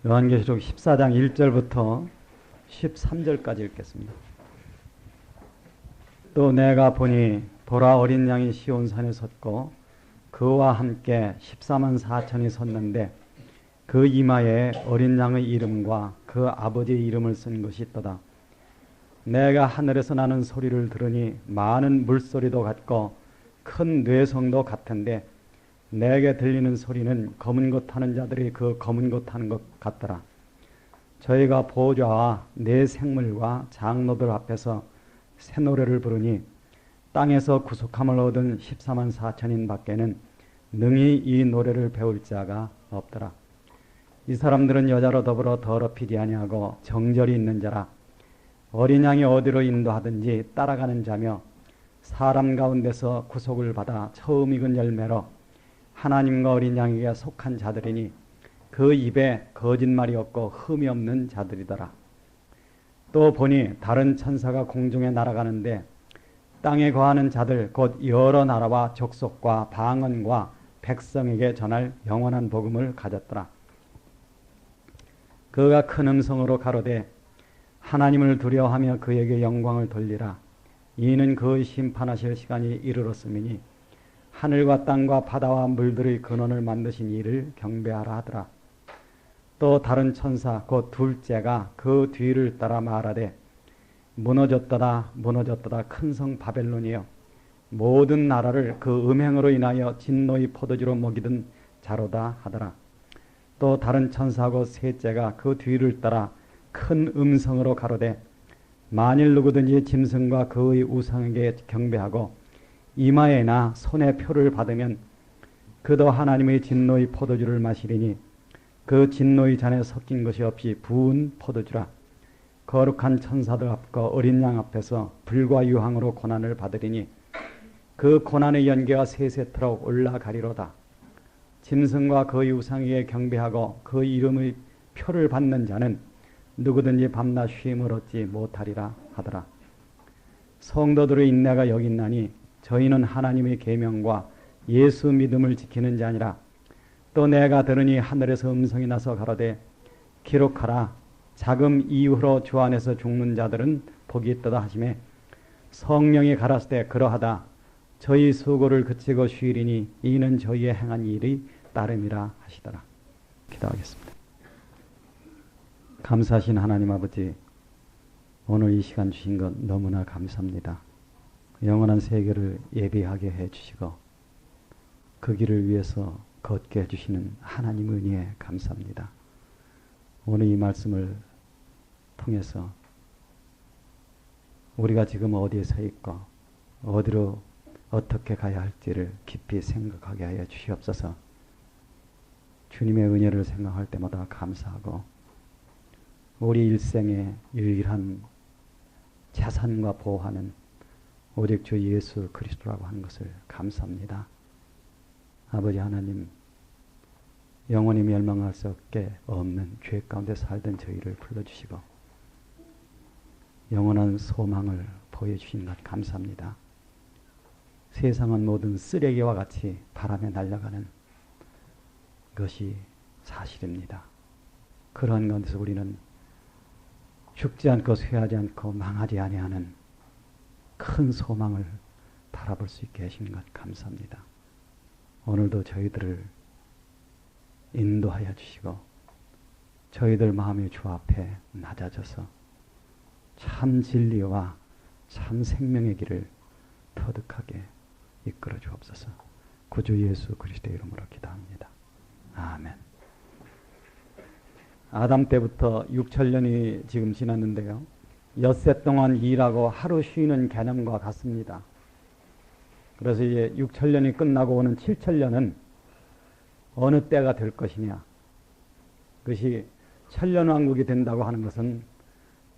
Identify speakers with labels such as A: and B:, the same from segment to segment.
A: 요한계시록 14장 1절부터 13절까지 읽겠습니다. 또 내가 보니 보라 어린 양이 시온산에 섰고 그와 함께 14만 4천이 섰는데 그 이마에 어린 양의 이름과 그 아버지의 이름을 쓴 것이 있도다. 내가 하늘에서 나는 소리를 들으니 많은 물소리도 같고 큰 뇌성도 같은데 내게 들리는 소리는 검은 것 타는 자들이 그 검은 것 타는 것 같더라. 저희가 보좌와 네 생물과 장로들 앞에서 새 노래를 부르니 땅에서 구속함을 얻은 14만 4천인 밖에는 능히 이 노래를 배울 자가 없더라. 이 사람들은 여자로 더불어 더럽히지 아니하고 정절이 있는 자라. 어린 양이 어디로 인도하든지 따라가는 자며 사람 가운데서 구속을 받아 처음 익은 열매로 하나님과 어린 양에게 속한 자들이니 그 입에 거짓말이 없고 흠이 없는 자들이더라. 또 보니 다른 천사가 공중에 날아가는데 땅에 거하는 자들 곧 여러 나라와 족속과 방언과 백성에게 전할 영원한 복음을 가졌더라. 그가 큰 음성으로 가로되 하나님을 두려워하며 그에게 영광을 돌리라. 이는 그 심판하실 시간이 이르렀음이니 하늘과 땅과 바다와 물들의 근원을 만드신 이를 경배하라 하더라. 또 다른 천사 곧 둘째가 그 뒤를 따라 말하되 무너졌도다 무너졌도다 큰 성 바벨론이여 모든 나라를 그 음행으로 인하여 진노의 포도주로 먹이던 자로다 하더라. 또 다른 천사고 셋째가 그 뒤를 따라 큰 음성으로 가로되 만일 누구든지 짐승과 그의 우상에게 경배하고 이마에나 손에 표를 받으면 그도 하나님의 진노의 포도주를 마시리니 그 진노의 잔에 섞인 것이 없이 부은 포도주라. 거룩한 천사들 앞과 어린 양 앞에서 불과 유황으로 고난을 받으리니 그 고난의 연계가 세세토록 올라가리로다. 짐승과 그의 우상에게 경배하고 그 이름의 표를 받는 자는 누구든지 밤낮 쉼을 얻지 못하리라 하더라. 성도들의 인내가 여기 있나니 저희는 하나님의 계명과 예수 믿음을 지키는 자니라. 또 내가 들으니 하늘에서 음성이 나서 가로되 기록하라. 자금 이후로 주 안에서 죽는 자들은 복이 있도다 하시매 성령이 가라스 때 그러하다. 저희 수고를 그치고 쉬리니 이는 저희의 행한 일이 따름이라 하시더라. 기도하겠습니다. 감사하신 하나님 아버지, 오늘 이 시간 주신 것 너무나 감사합니다. 영원한 세계를 예비하게 해주시고 그 길을 위해서 걷게 해주시는 하나님 은혜에 감사합니다. 오늘 이 말씀을 통해서 우리가 지금 어디에 서 있고 어디로 어떻게 가야 할지를 깊이 생각하게 하여 주시옵소서. 주님의 은혜를 생각할 때마다 감사하고 우리 일생의 유일한 자산과 보호하는 오직 주 예수 그리스도라고 하는 것을 감사합니다. 아버지 하나님, 영원히 멸망할 수 없는 죄 가운데 살던 저희를 불러주시고 영원한 소망을 보여주신 것 감사합니다. 세상은 모든 쓰레기와 같이 바람에 날아가는 것이 사실입니다. 그러한 가운데서 우리는 죽지 않고 쇠하지 않고 망하지 아니하는 큰 소망을 바라볼 수 있게 하신 것 감사합니다. 오늘도 저희들을 인도하여 주시고 저희들 마음의 주 앞에 낮아져서 참 진리와 참 생명의 길을 터득하게 이끌어 주옵소서. 구주 예수 그리스도의 이름으로 기도합니다. 아멘. 아담 때부터 6천년이 지금 지났는데요. 엿새 동안 일하고 하루 쉬는 개념과 같습니다. 그래서 이제 6천년이 끝나고 오는 7천년은 어느 때가 될 것이냐. 그것이 천년왕국이 된다고 하는 것은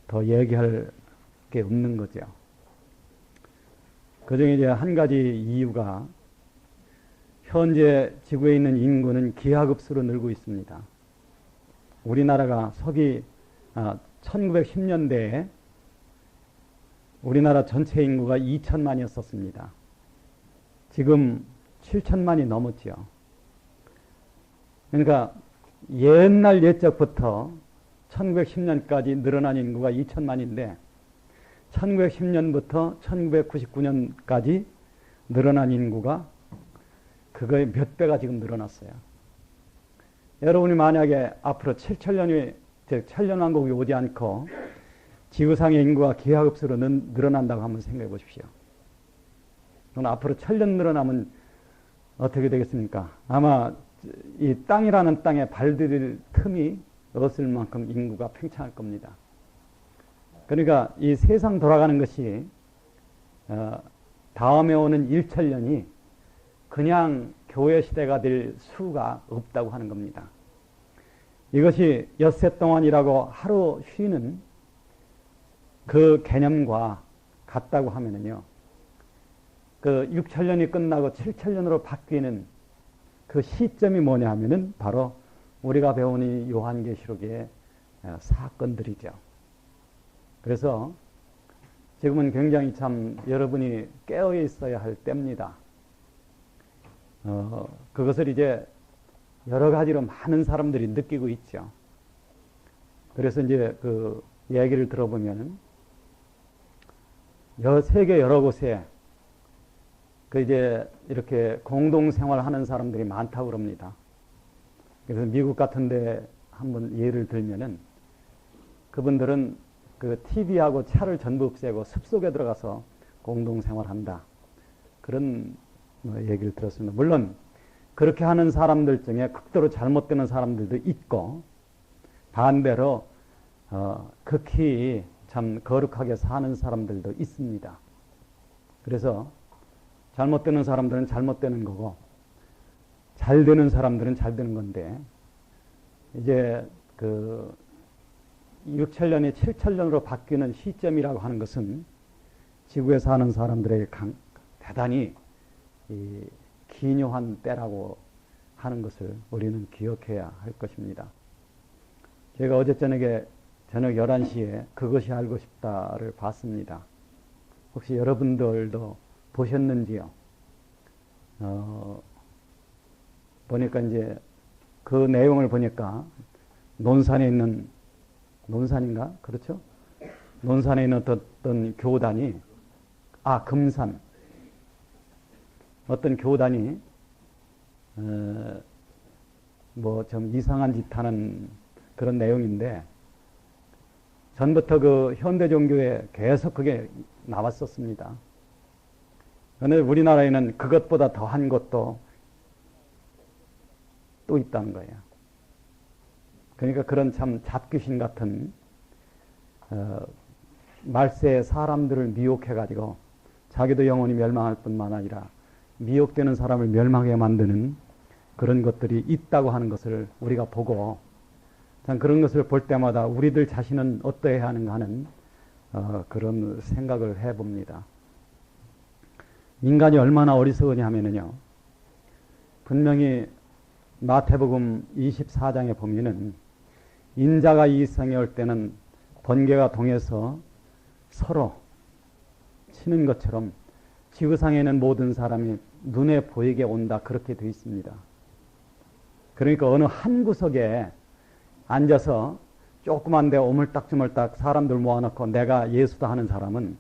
A: 더 얘기할 게 없는 거죠. 그중에 이제 한 가지 이유가 현재 지구에 있는 인구는 기하급수로 늘고 있습니다. 우리나라가 서기 1910년대에 우리나라 전체 인구가 2천만이었었습니다. 지금 7천만이 넘었죠. 그러니까 옛날 옛적부터 1910년까지 늘어난 인구가 2천만인데 1910년부터 1999년까지 늘어난 인구가 그거의 몇 배가 지금 늘어났어요. 여러분이 만약에 앞으로 7천년이, 즉 천년왕국이 오지 않고 지구상의 인구가 기하급수로 늘어난다고 한번 생각해 보십시오. 그럼 앞으로 1000년 늘어나면 어떻게 되겠습니까? 아마 이 땅이라는 땅에 발디딜 틈이 없을 만큼 인구가 팽창할 겁니다. 그러니까 이 세상 돌아가는 것이 다음에 오는 1천년이 그냥 교회 시대가 될 수가 없다고 하는 겁니다. 이것이 엿새 동안이라고 하루 쉬는 그 개념과 같다고 하면은요, 그 6천년이 끝나고 7천년으로 바뀌는 그 시점이 뭐냐 하면은 바로 우리가 배운 이 요한계시록의 사건들이죠. 그래서 지금은 굉장히 참 여러분이 깨어 있어야 할 때입니다. 그것을 이제 여러 가지로 많은 사람들이 느끼고 있죠. 그래서 이제 그 얘기를 들어보면 세계 여러 곳에 그 이제 이렇게 공동생활하는 사람들이 많다고 그럽니다. 그래서 미국 같은데 한번 예를 들면은 그분들은 그 TV하고 차를 전부 없애고 숲속에 들어가서 공동생활한다. 그런 얘기를 들었습니다. 물론 그렇게 하는 사람들 중에 극도로 잘못되는 사람들도 있고 반대로 극히 참 거룩하게 사는 사람들도 있습니다. 그래서 잘못되는 사람들은 잘못되는 거고 잘 되는 사람들은 잘 되는 건데 이제 그 6천년이 7천년으로 바뀌는 시점이라고 하는 것은 지구에 사는 사람들에게 대단히 기묘한 때라고 하는 것을 우리는 기억해야 할 것입니다. 제가 어제 저녁에 저녁 11시에 그것이 알고 싶다를 봤습니다. 혹시 여러분들도 보셨는지요? 보니까 이제 그 내용을 보니까 논산에 있는, 논산인가? 그렇죠? 논산에 있는 어떤 교단이, 금산. 어떤 교단이, 뭐 좀 이상한 짓 하는 그런 내용인데, 전부터 그 현대 종교에 계속 그게 나왔었습니다. 그런데 우리나라에는 그것보다 더한 것도 또 있다는 거예요. 그러니까 그런 참 잡귀신 같은 말세의 사람들을 미혹해가지고 자기도 영원히 멸망할 뿐만 아니라 미혹되는 사람을 멸망하게 만드는 그런 것들이 있다고 하는 것을 우리가 보고 참 그런 것을 볼 때마다 우리들 자신은 어떠해야 하는가 하는 그런 생각을 해봅니다. 인간이 얼마나 어리석으냐 하면은요, 분명히 마태복음 24장에 보면은 인자가 이 세상에 올 때는 번개가 동해서 서로 치는 것처럼 지구상에 있는 모든 사람이 눈에 보이게 온다, 그렇게 되어 있습니다. 그러니까 어느 한 구석에 앉아서 조그만 데 오물딱주물딱 사람들 모아놓고 내가 예수다 하는 사람은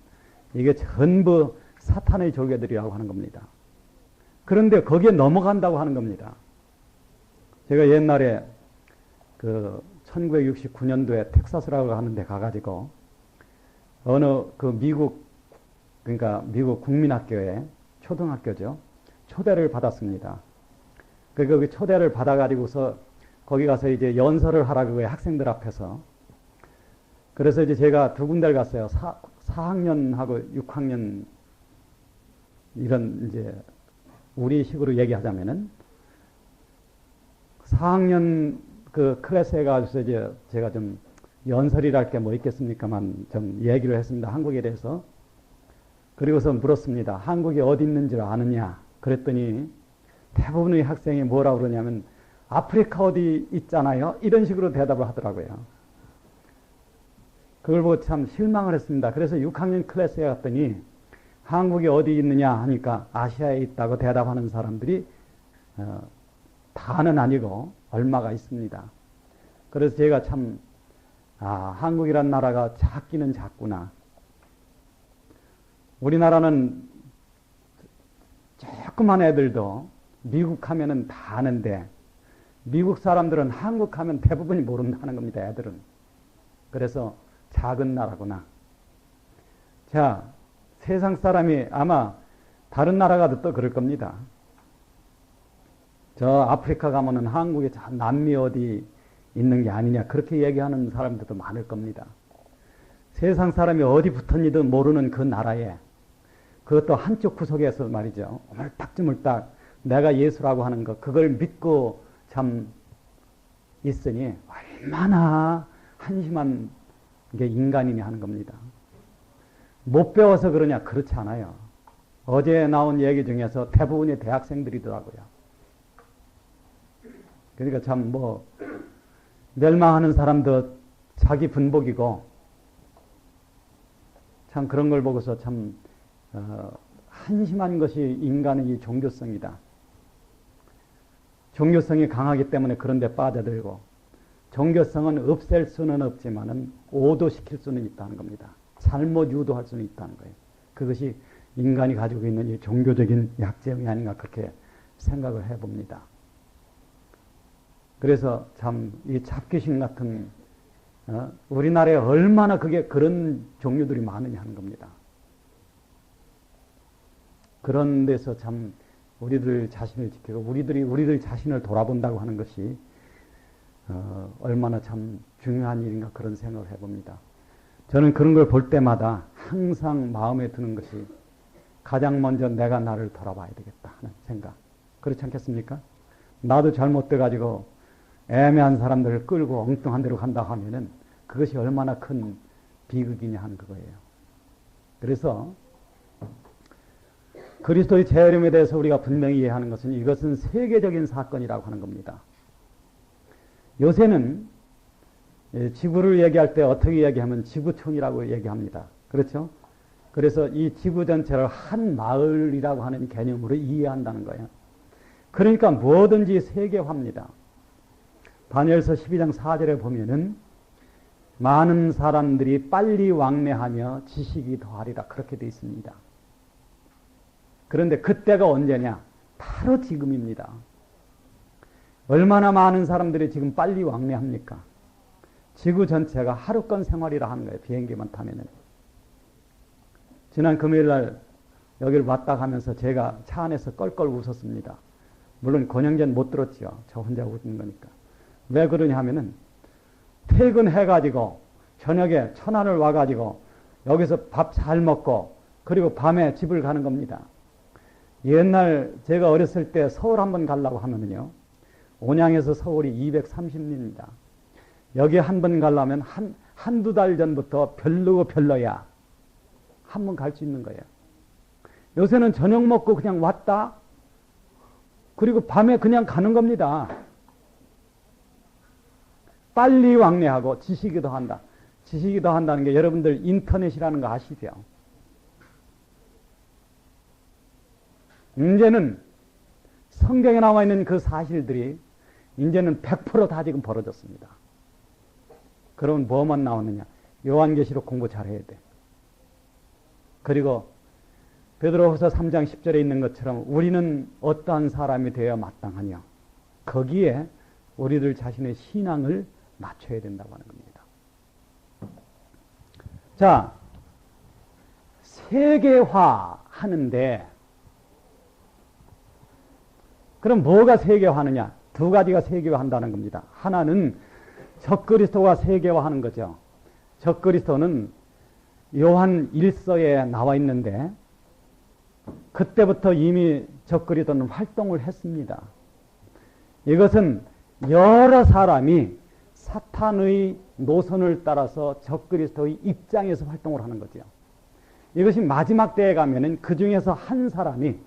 A: 이게 전부 사탄의 졸개들이라고 하는 겁니다. 그런데 거기에 넘어간다고 하는 겁니다. 제가 옛날에 그 1969년도에 텍사스라고 하는 데 가가지고 어느 그 그러니까 미국 국민학교에 초등학교죠. 초대를 받았습니다. 그 초대를 받아가지고서 거기 가서 이제 연설을 하라고 그거예요, 학생들 앞에서. 그래서 이제 제가 두 군데를 갔어요. 4학년하고 6학년, 이런 이제 우리식으로 얘기하자면은 4학년 그 클래스에 가서 이제 제가 좀 연설이랄 게 뭐 있겠습니까만 좀 얘기를 했습니다. 한국에 대해서. 그리고서 물었습니다. 한국이 어디 있는지를 아느냐? 그랬더니 대부분의 학생이 뭐라고 그러냐면 아프리카 어디 있잖아요. 이런 식으로 대답을 하더라고요. 그걸 보고 참 실망을 했습니다. 그래서 6학년 클래스에 갔더니 한국이 어디 있느냐 하니까 아시아에 있다고 대답하는 사람들이 다는 아니고 얼마가 있습니다. 그래서 제가 참 한국이란 나라가 작기는 작구나. 우리나라는 조그만 애들도 미국 하면은 다 아는데 미국 사람들은 한국 하면 대부분이 모른다는 겁니다. 애들은. 그래서 작은 나라구나. 자, 세상 사람이 아마 다른 나라 가도 또 그럴 겁니다. 저 아프리카 가면은 한국에 남미 어디 있는 게 아니냐 그렇게 얘기하는 사람들도 많을 겁니다. 세상 사람이 어디 붙었니도 모르는 그 나라에 그것도 한쪽 구석에서 말이죠. 오물딱주물딱 내가 예수라고 하는 것 그걸 믿고 참 있으니 얼마나 한심한 게 인간이냐 하는 겁니다. 못 배워서 그러냐? 그렇지 않아요. 어제 나온 얘기 중에서 대부분이 대학생들이더라고요. 그러니까 참 멸망하는 사람도 자기 분복이고 참 그런 걸 보고서 참 한심한 것이 인간의 이 종교성이다. 종교성이 강하기 때문에 그런 데 빠져들고 종교성은 없앨 수는 없지만은 오도시킬 수는 있다는 겁니다. 잘못 유도할 수는 있다는 거예요. 그것이 인간이 가지고 있는 이 종교적인 약점이 아닌가 그렇게 생각을 해봅니다. 그래서 참 이 잡귀신 같은 우리나라에 얼마나 그런 종류들이 많으냐 하는 겁니다. 그런 데서 참 우리들 자신을 지키고 우리들 자신을 돌아본다고 하는 것이 얼마나 참 중요한 일인가 그런 생각을 해봅니다. 저는 그런 걸 볼 때마다 항상 마음에 드는 것이 가장 먼저 내가 나를 돌아봐야 되겠다 하는 생각. 그렇지 않겠습니까? 나도 잘못돼가지고 애매한 사람들을 끌고 엉뚱한 데로 간다 하면은 그것이 얼마나 큰 비극이냐 하는 그거예요. 그래서 그리스도의 재림에 대해서 우리가 분명히 이해하는 것은 이것은 세계적인 사건이라고 하는 겁니다. 요새는 지구를 얘기할 때 어떻게 얘기하면 지구촌이라고 얘기합니다. 그렇죠? 그래서 이 지구 전체를 한 마을이라고 하는 개념으로 이해한다는 거예요. 그러니까 뭐든지 세계화입니다. 다니엘서 12장 4절에 보면은 많은 사람들이 빨리 왕래하며 지식이 더하리라 그렇게 되어 있습니다. 그런데 그때가 언제냐? 바로 지금입니다. 얼마나 많은 사람들이 지금 빨리 왕래합니까? 지구 전체가 하루권 생활이라 하는 거예요. 비행기만 타면은. 지난 금요일날 여기를 왔다 가면서 제가 차 안에서 껄껄 웃었습니다. 물론 권영전 못 들었지요. 저 혼자 웃는 거니까. 왜 그러냐 하면은 퇴근해가지고 저녁에 천안을 와가지고 여기서 밥 잘 먹고 그리고 밤에 집을 가는 겁니다. 옛날 제가 어렸을 때 서울 한번 가려고 하면은요. 온양에서 서울이 230리입니다. 여기 한 번 가려면 한두 달 전부터 별로고 별로야. 한 번 갈 수 있는 거예요. 요새는 저녁 먹고 그냥 왔다. 그리고 밤에 그냥 가는 겁니다. 빨리 왕래하고 지식이 더한다. 지식이 더한다는 게 여러분들 인터넷이라는 거 아시죠? 이제는 성경에 나와 있는 그 사실들이 이제는 100% 다 지금 벌어졌습니다. 그러면 뭐만 나오느냐? 요한계시록 공부 잘해야 돼. 그리고 베드로후서 3장 10절에 있는 것처럼 우리는 어떠한 사람이 되어야 마땅하냐? 거기에 우리들 자신의 신앙을 맞춰야 된다고 하는 겁니다. 자, 세계화 하는데 그럼 뭐가 세계화하느냐? 두 가지가 세계화한다는 겁니다. 하나는 적그리스도가 세계화하는 거죠. 적그리스도는 요한 1서에 나와 있는데 그때부터 이미 적그리스도는 활동을 했습니다. 이것은 여러 사람이 사탄의 노선을 따라서 적그리스도의 입장에서 활동을 하는 거죠. 이것이 마지막 때에 가면은 그 중에서 한 사람이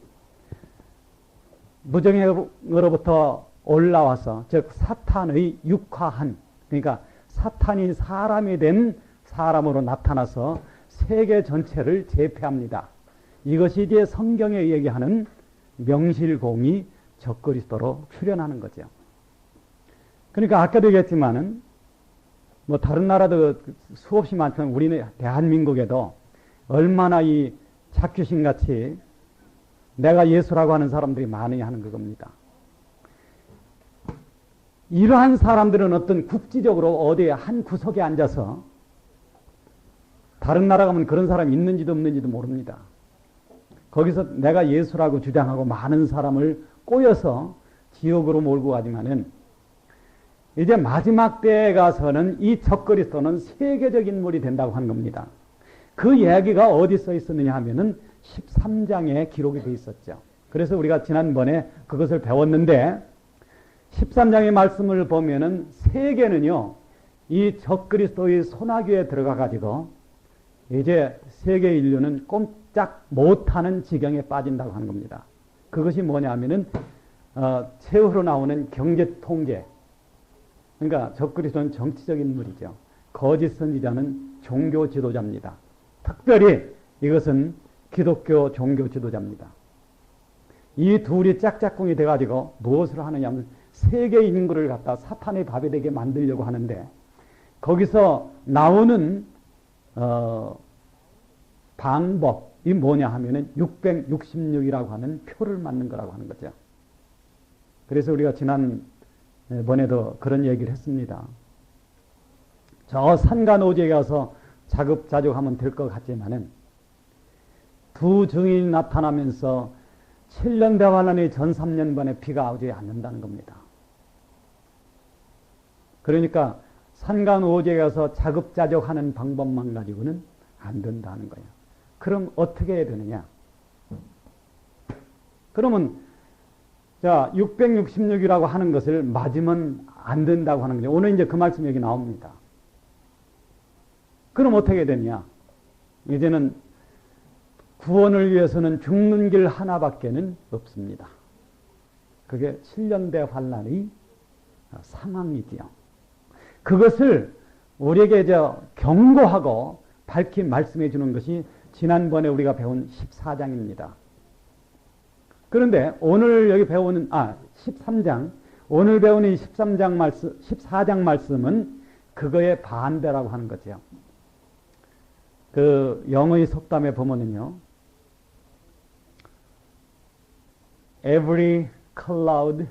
A: 무정에로부터 올라와서 즉 사탄의 육화한 그러니까 사탄이 사람이 된 사람으로 나타나서 세계 전체를 제패합니다. 이것이 이제 성경에 얘기하는 명실공히 적그리스도로 출현하는 거죠. 그러니까 아까도 얘기했지만은 뭐 다른 나라도 수없이 많지만 우리는 대한민국에도 얼마나 이 자큐신 같이 내가 예수라고 하는 사람들이 많으냐 하는 그겁니다. 이러한 사람들은 어떤 국지적으로 어디에 한 구석에 앉아서 다른 나라 가면 그런 사람이 있는지도 없는지도 모릅니다. 거기서 내가 예수라고 주장하고 많은 사람을 꼬여서 지옥으로 몰고 가지만은 이제 마지막 때에 가서는 이 적그리스도는 세계적 인물이 된다고 하는 겁니다. 그 이야기가 어디 써 있었느냐 하면은 13장에 기록이 되어 있었죠. 그래서 우리가 지난번에 그것을 배웠는데 13장의 말씀을 보면은 세계는요, 이 적그리스도의 소나기에 들어가 가지고 이제 세계 인류는 꼼짝 못하는 지경에 빠진다고 하는 겁니다. 그것이 뭐냐 하면은 최후로 나오는 경제 통계. 그러니까 적그리스도는 정치적 인물이죠. 거짓 선지자는 종교 지도자입니다. 특별히 이것은 기독교 종교 지도자입니다. 이 둘이 짝짝꿍이 돼가지고 무엇을 하느냐 하면 세계 인구를 갖다 사탄의 밥이 되게 만들려고 하는데 거기서 나오는 방법이 뭐냐 하면은 666이라고 하는 표를 맞는 거라고 하는 거죠. 그래서 우리가 지난번에도 그런 얘기를 했습니다. 저 산간오지에 가서 자급자족하면 될 것 같지만은 두 증인이 나타나면서 7년 대환란이 전 3년 번에 비가 오지 않는다는 겁니다. 그러니까 산간오지에 가서 자급자족하는 방법만 가지고는 안 된다는 거예요. 그럼 어떻게 해야 되느냐? 그러면 자 666이라고 하는 것을 맞으면 안 된다고 하는 거죠. 오늘 이제 그 말씀 여기 나옵니다. 그럼 어떻게 해야 되냐? 이제는 구원을 위해서는 죽는 길 하나밖에는 없습니다. 그게 7년대 환란의 상황이지요. 그것을 우리에게 경고하고 밝히 말씀해 주는 것이 지난번에 우리가 배운 14장입니다. 그런데 오늘 여기 배우는 13장, 오늘 배우는 이 13장 말씀, 14장 말씀은 그거의 반대라고 하는 거죠. 그 영어의 속담에 보면은요, Every cloud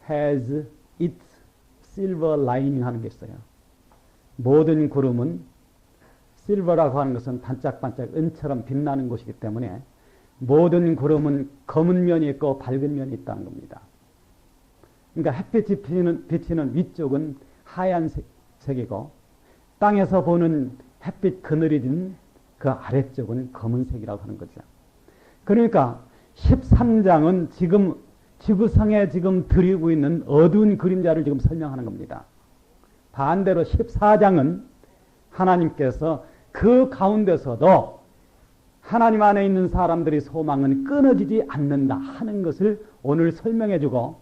A: has its silver lining 하는 게 있어요. 모든 구름은 실버라고 하는 것은 반짝반짝 은처럼 빛나는 곳이기 때문에 모든 구름은 검은 면이 있고 밝은 면이 있다는 겁니다. 그러니까 햇빛이 비치는 위쪽은 하얀색이고 땅에서 보는 햇빛 그늘이 든 그 아래쪽은 검은색이라고 하는 거죠. 그러니까 13장은 지금 지구상에 지금 드리고 있는 어두운 그림자를 지금 설명하는 겁니다. 반대로 14장은 하나님께서 그 가운데서도 하나님 안에 있는 사람들의 소망은 끊어지지 않는다 하는 것을 오늘 설명해 주고,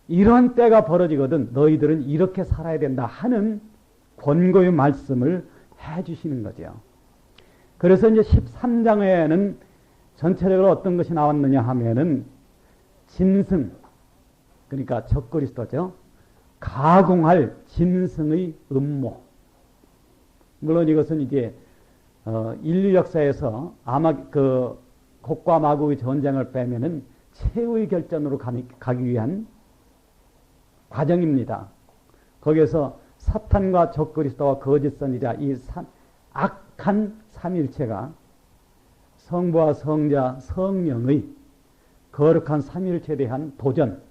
A: 이런 때가 벌어지거든 너희들은 이렇게 살아야 된다 하는 권고의 말씀을 해 주시는 거죠. 그래서 이제 13장에는 전체적으로 어떤 것이 나왔느냐 하면은 짐승, 그러니까 적그리스도죠. 가공할 짐승의 음모. 물론 이것은 이제 인류 역사에서 아마 그 곡과 마곡의 전쟁을 빼면은 최후의 결전으로 가기 위한 과정입니다. 거기에서 사탄과 적그리스도와 거짓 선지자 이 악한 삼일체가 성부와 성자 성령의 거룩한 삼일체에 대한 도전,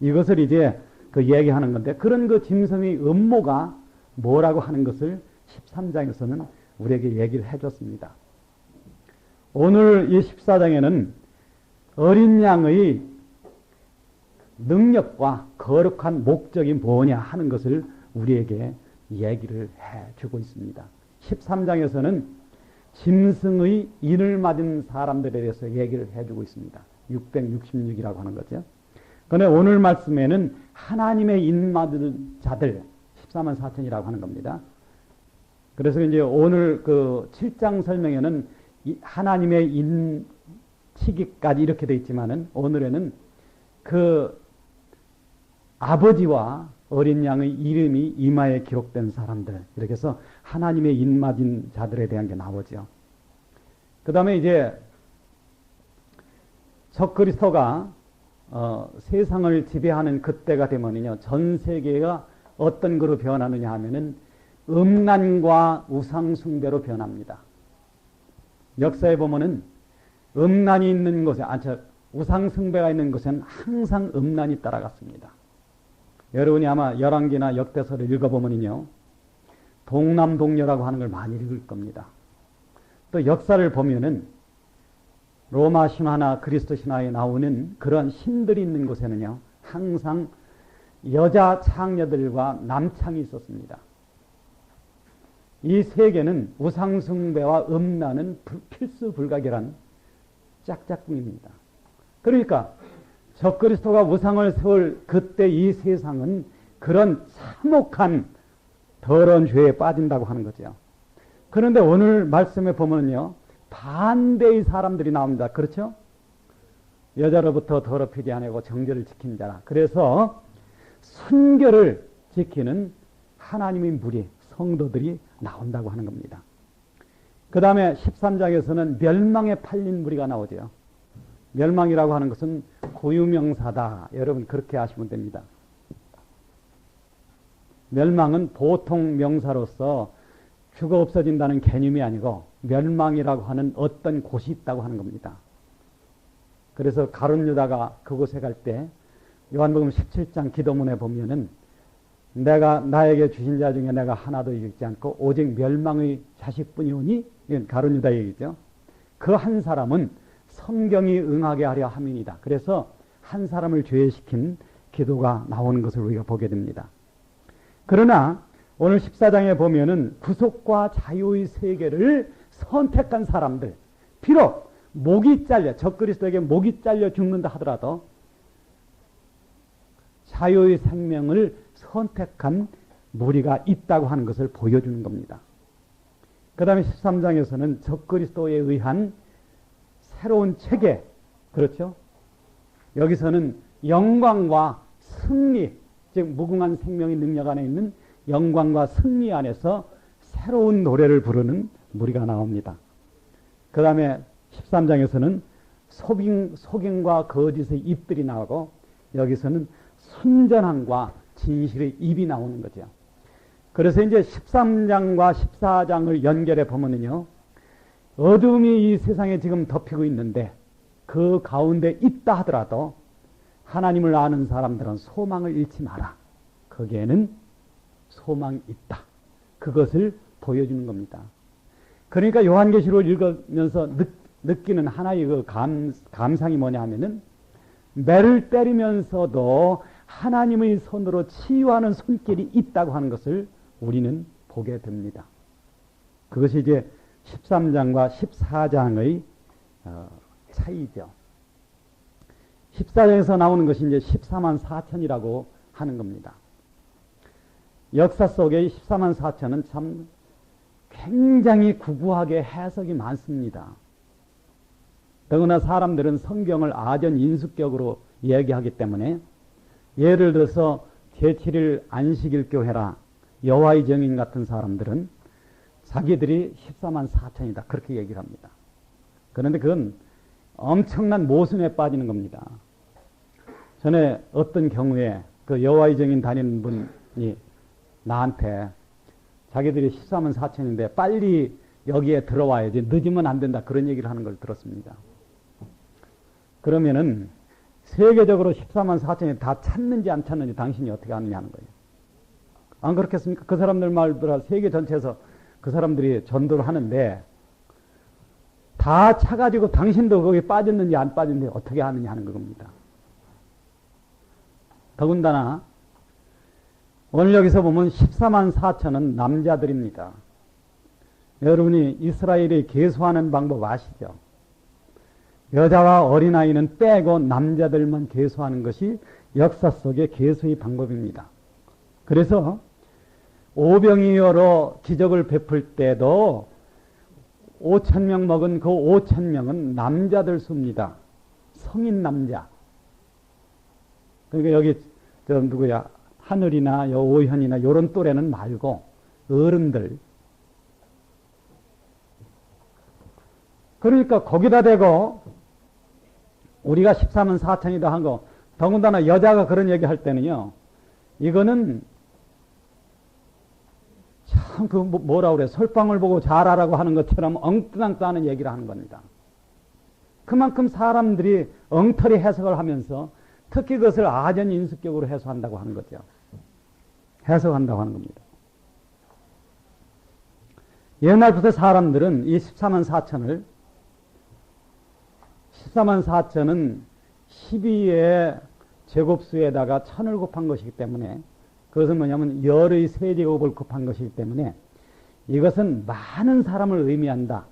A: 이것을 이제 그 얘기하는 건데, 그런 그 짐승의 음모가 뭐라고 하는 것을 13장에서는 우리에게 얘기를 해줬습니다. 오늘 이 14장에는 어린 양의 능력과 거룩한 목적이 뭐냐 하는 것을 우리에게 얘기를 해주고 있습니다. 13장에서는 짐승의 인을 맞은 사람들에 대해서 얘기를 해주고 있습니다. 666이라고 하는 거죠. 그런데 오늘 말씀에는 하나님의 인 맞은 자들 14만 4천이라고 하는 겁니다. 그래서 이제 오늘 그 7장 설명에는 하나님의 인 치기까지 이렇게 되어 있지만은 오늘에는 그 아버지와 어린 양의 이름이 이마에 기록된 사람들, 이렇게 해서 하나님의 입맞은 자들에 대한 게 나오죠. 그 다음에 이제 적그리스도가 세상을 지배하는 그때가 되면요, 전 세계가 어떤 거로 변하느냐 하면은 음란과 우상숭배로 변합니다. 역사에 보면은 음란이 있는 곳에, 우상숭배가 있는 곳에는 항상 음란이 따라갔습니다. 여러분이 아마 열왕기나 역대서를 읽어보면요, 동남동녀라고 하는 걸 많이 읽을 겁니다. 또 역사를 보면은 로마 신화나 그리스도 신화에 나오는 그런 신들이 있는 곳에는요, 항상 여자 창녀들과 남창이 있었습니다. 이 세계는 우상숭배와 음란은 필수 불가결한 짝짝꿍입니다. 그러니까 적그리스도가 우상을 세울 그때 이 세상은 그런 참혹한 더러운 죄에 빠진다고 하는 거죠. 그런데 오늘 말씀에 보면요, 반대의 사람들이 나옵니다. 그렇죠? 여자로부터 더럽히지 아니하고 정죄를 지킨 자라. 그래서 순결을 지키는 하나님의 무리, 성도들이 나온다고 하는 겁니다. 그 다음에 13장에서는 멸망에 팔린 무리가 나오죠. 멸망이라고 하는 것은 고유명사다. 여러분 그렇게 아시면 됩니다. 멸망은 보통 명사로서 죽어 없어진다는 개념이 아니고 멸망이라고 하는 어떤 곳이 있다고 하는 겁니다. 그래서 가룟 유다가 그곳에 갈 때 요한복음 17장 기도문에 보면은 내가 나에게 주신 자 중에 내가 하나도 잃지 않고 오직 멸망의 자식뿐이오니, 이건 가룟 유다 얘기죠. 그 한 사람은 성경이 응하게 하려 함이니이다. 그래서 한 사람을 죄시킨 기도가 나오는 것을 우리가 보게 됩니다. 그러나 오늘 14장에 보면은 구속과 자유의 세계를 선택한 사람들, 비록 목이 잘려, 적그리스도에게 목이 잘려 죽는다 하더라도 자유의 생명을 선택한 무리가 있다고 하는 것을 보여주는 겁니다. 그 다음에 13장에서는 적그리스도에 의한 새로운 체계, 그렇죠? 여기서는 영광과 승리, 즉 무궁한 생명의 능력 안에 있는 영광과 승리 안에서 새로운 노래를 부르는 무리가 나옵니다. 그 다음에 13장에서는 속임과 거짓의 입들이 나오고, 여기서는 순전함과 진실의 입이 나오는 거죠. 그래서 이제 13장과 14장을 연결해 보면요, 어둠이 이 세상에 지금 덮이고 있는데 그 가운데 있다 하더라도 하나님을 아는 사람들은 소망을 잃지 마라. 거기에는 소망이 있다. 그것을 보여주는 겁니다. 그러니까 요한계시록을 읽으면서 느끼는 하나의 그 감상이 뭐냐 하면은, 매를 때리면서도 하나님의 손으로 치유하는 손길이 있다고 하는 것을 우리는 보게 됩니다. 그것이 이제 13장과 14장의 차이죠. 14장에서 나오는 것이 이제 14만 4천이라고 하는 겁니다. 역사 속에 14만 4천은 참 굉장히 구구하게 해석이 많습니다. 더구나 사람들은 성경을 아전 인수격으로 이야기하기 때문에, 예를 들어서 제7일 안식일 교회라 여호와의 증인 같은 사람들은 자기들이 14만 4천이다 그렇게 얘기를 합니다. 그런데 그건 엄청난 모순에 빠지는 겁니다. 전에 어떤 경우에 그 여호와의 증인 다니는 분이 나한테 자기들이 14만 4천인데 빨리 여기에 들어와야지, 늦으면 안 된다, 그런 얘기를 하는 걸 들었습니다. 그러면은 세계적으로 14만 4천이 다 찾는지 안 찾는지 당신이 어떻게 아느냐 하는 거예요. 안 그렇겠습니까? 그 사람들 말대로 세계 전체에서 그 사람들이 전도를 하는데 다 차가지고 당신도 거기 빠졌는지 안 빠졌는지 어떻게 아느냐 하는 겁니다. 더군다나 오늘 여기서 보면 14만 4천은 남자들입니다. 여러분이 이스라엘이 계수하는 방법 아시죠? 여자와 어린아이는 빼고 남자들만 계수하는 것이 역사 속의 계수의 방법입니다. 그래서 오병이어로 기적을 베풀 때도 5,000명 먹은 그 5,000명은 남자들 수입니다. 성인 남자. 그러니까 여기 누구야? 하늘이나 오현이나 요런 또래는 말고 어른들. 그러니까 거기다 대고 우리가 14만 4천이다 한 거, 더군다나 여자가 그런 얘기 할 때는요, 이거는 참 그 뭐라 그래, 솔방울 보고 잘하라고 하는 것처럼 엉뚱한 따는 얘기를 하는 겁니다. 그만큼 사람들이 엉터리 해석을 하면서 특히 그것을 아전인수격으로 해석한다고 하는 거죠. 해석한다고 하는 겁니다. 옛날부터 사람들은 이 14만 4천은 12의 제곱수에다가 1000을 곱한 것이기 때문에, 그것은 뭐냐면 열의 세제곱을 곱한 것이기 때문에 이것은 많은 사람을 의미한다.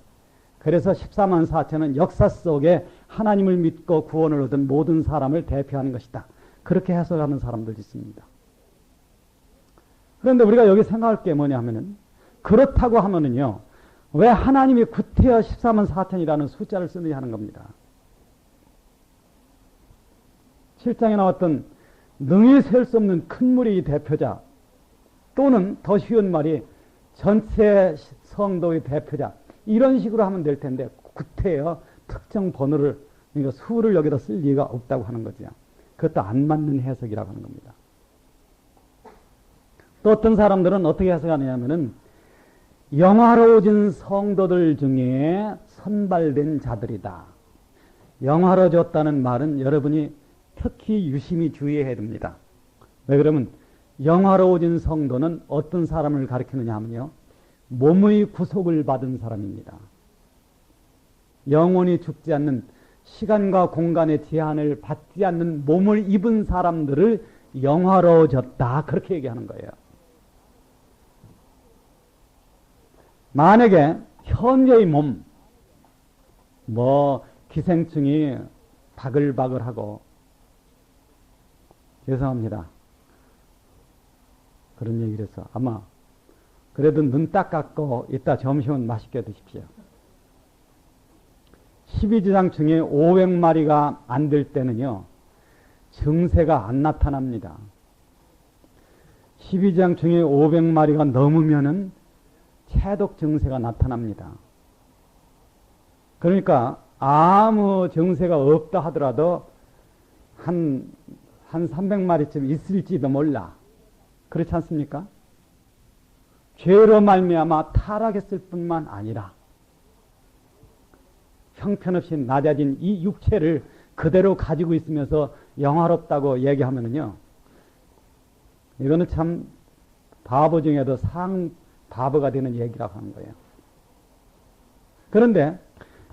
A: 그래서 14만 4천은 역사 속에 하나님을 믿고 구원을 얻은 모든 사람을 대표하는 것이다. 그렇게 해석하는 사람들도 있습니다. 그런데 우리가 여기 생각할 게 뭐냐 하면은, 그렇다고 하면은요, 왜 하나님이 구태여 14만 4천이라는 숫자를 쓰느냐 하는 겁니다. 7장에 나왔던 능히 셀 수 없는 큰 무리의 대표자, 또는 더 쉬운 말이 전체 성도의 대표자, 이런 식으로 하면 될 텐데 구태여 특정 번호를, 그러니까 수를 여기다 쓸 리가 없다고 하는 거죠. 그것도 안 맞는 해석이라고 하는 겁니다. 또 어떤 사람들은 어떻게 해석하느냐면은, 영화로워진 성도들 중에 선발된 자들이다. 영화로워졌다는 말은 여러분이 특히 유심히 주의해야 됩니다. 왜 그러면 영화로워진 성도는 어떤 사람을 가리키느냐 하면요, 몸의 구속을 받은 사람입니다. 영원히 죽지 않는, 시간과 공간의 제한을 받지 않는 몸을 입은 사람들을 영화로워졌다, 그렇게 얘기하는 거예요. 만약에 현재의 몸, 기생충이 바글바글하고, 죄송합니다, 그런 얘기를 해서 아마 그래도 눈 딱 감고 이따 점심은 맛있게 드십시오. 12지장 중에 500마리가 안 될 때는요, 증세가 안 나타납니다. 12지장 중에 500마리가 넘으면은 체독 증세가 나타납니다. 그러니까 아무 증세가 없다 하더라도 한 300마리쯤 있을지도 몰라. 그렇지 않습니까? 죄로 말미암아 타락했을 뿐만 아니라 형편없이 낮아진 이 육체를 그대로 가지고 있으면서 영화롭다고 얘기하면은요, 이거는 참 바보 중에도 상 바보가 되는 얘기라고 하는 거예요. 그런데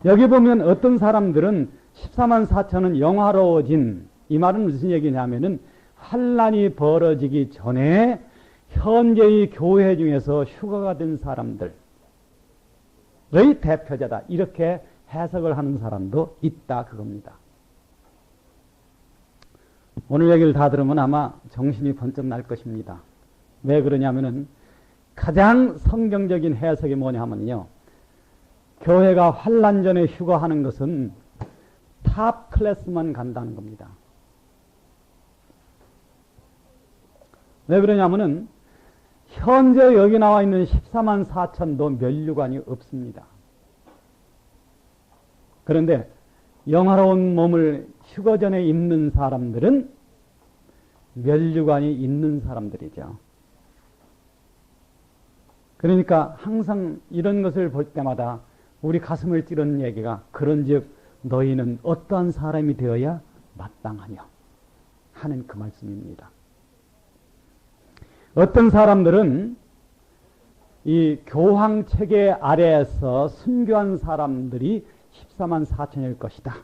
A: 여기 보면 어떤 사람들은 14만 4천은 영화로워진, 이 말은 무슨 얘기냐면은 환란이 벌어지기 전에 현재의 교회 중에서 휴가가 된 사람들의 대표자다, 이렇게 해석을 하는 사람도 있다, 그겁니다. 오늘 얘기를 다 들으면 아마 정신이 번쩍 날 것입니다. 왜 그러냐면은 가장 성경적인 해석이 뭐냐 하면요, 교회가 환란 전에 휴가하는 것은 탑 클래스만 간다는 겁니다. 왜 그러냐면은 현재 여기 나와 있는 14만 4천도 면류관이 없습니다. 그런데 영화로운 몸을 휴거 전에 입는 사람들은 면류관이 있는 사람들이죠. 그러니까 항상 이런 것을 볼 때마다 우리 가슴을 찌르는 얘기가, 그런즉 너희는 어떠한 사람이 되어야 마땅하냐 하는 그 말씀입니다. 어떤 사람들은 이 교황 체계 아래에서 순교한 사람들이 14만 4천일 것이다.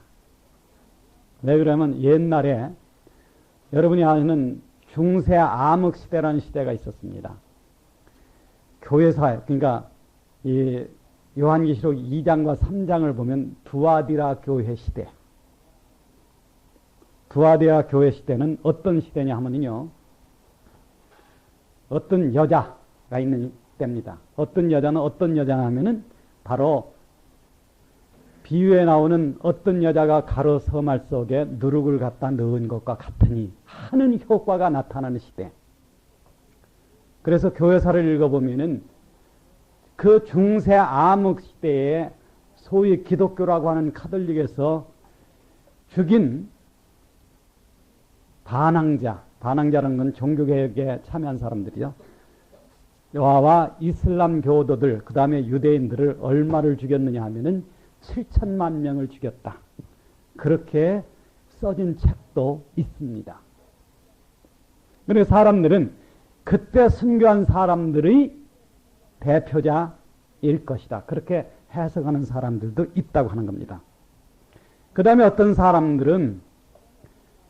A: 왜 그러면 옛날에 여러분이 아시는 중세 암흑 시대라는 시대가 있었습니다. 교회사회, 그러니까 이 요한계시록 2장과 3장을 보면 두아디라 교회 시대. 두아디라 교회 시대는 어떤 시대냐 하면요, 어떤 여자가 있는 때입니다. 어떤 여자는 어떤 여자 하면은 바로 비유에 나오는 어떤 여자가 가로 서말 속에 누룩을 갖다 넣은 것과 같으니 하는 효과가 나타나는 시대. 그래서 교회사를 읽어보면은 그 중세 암흑 시대에 소위 기독교라고 하는 카톨릭에서 죽인 반항자라는 건 종교개혁에 참여한 사람들이요. 와 이슬람 교도들, 그 다음에 유대인들을 얼마를 죽였느냐 하면은 7천만 명을 죽였다. 그렇게 써진 책도 있습니다. 그래서 사람들은 그때 순교한 사람들의 대표자일 것이다. 그렇게 해석하는 사람들도 있다고 하는 겁니다. 그 다음에 어떤 사람들은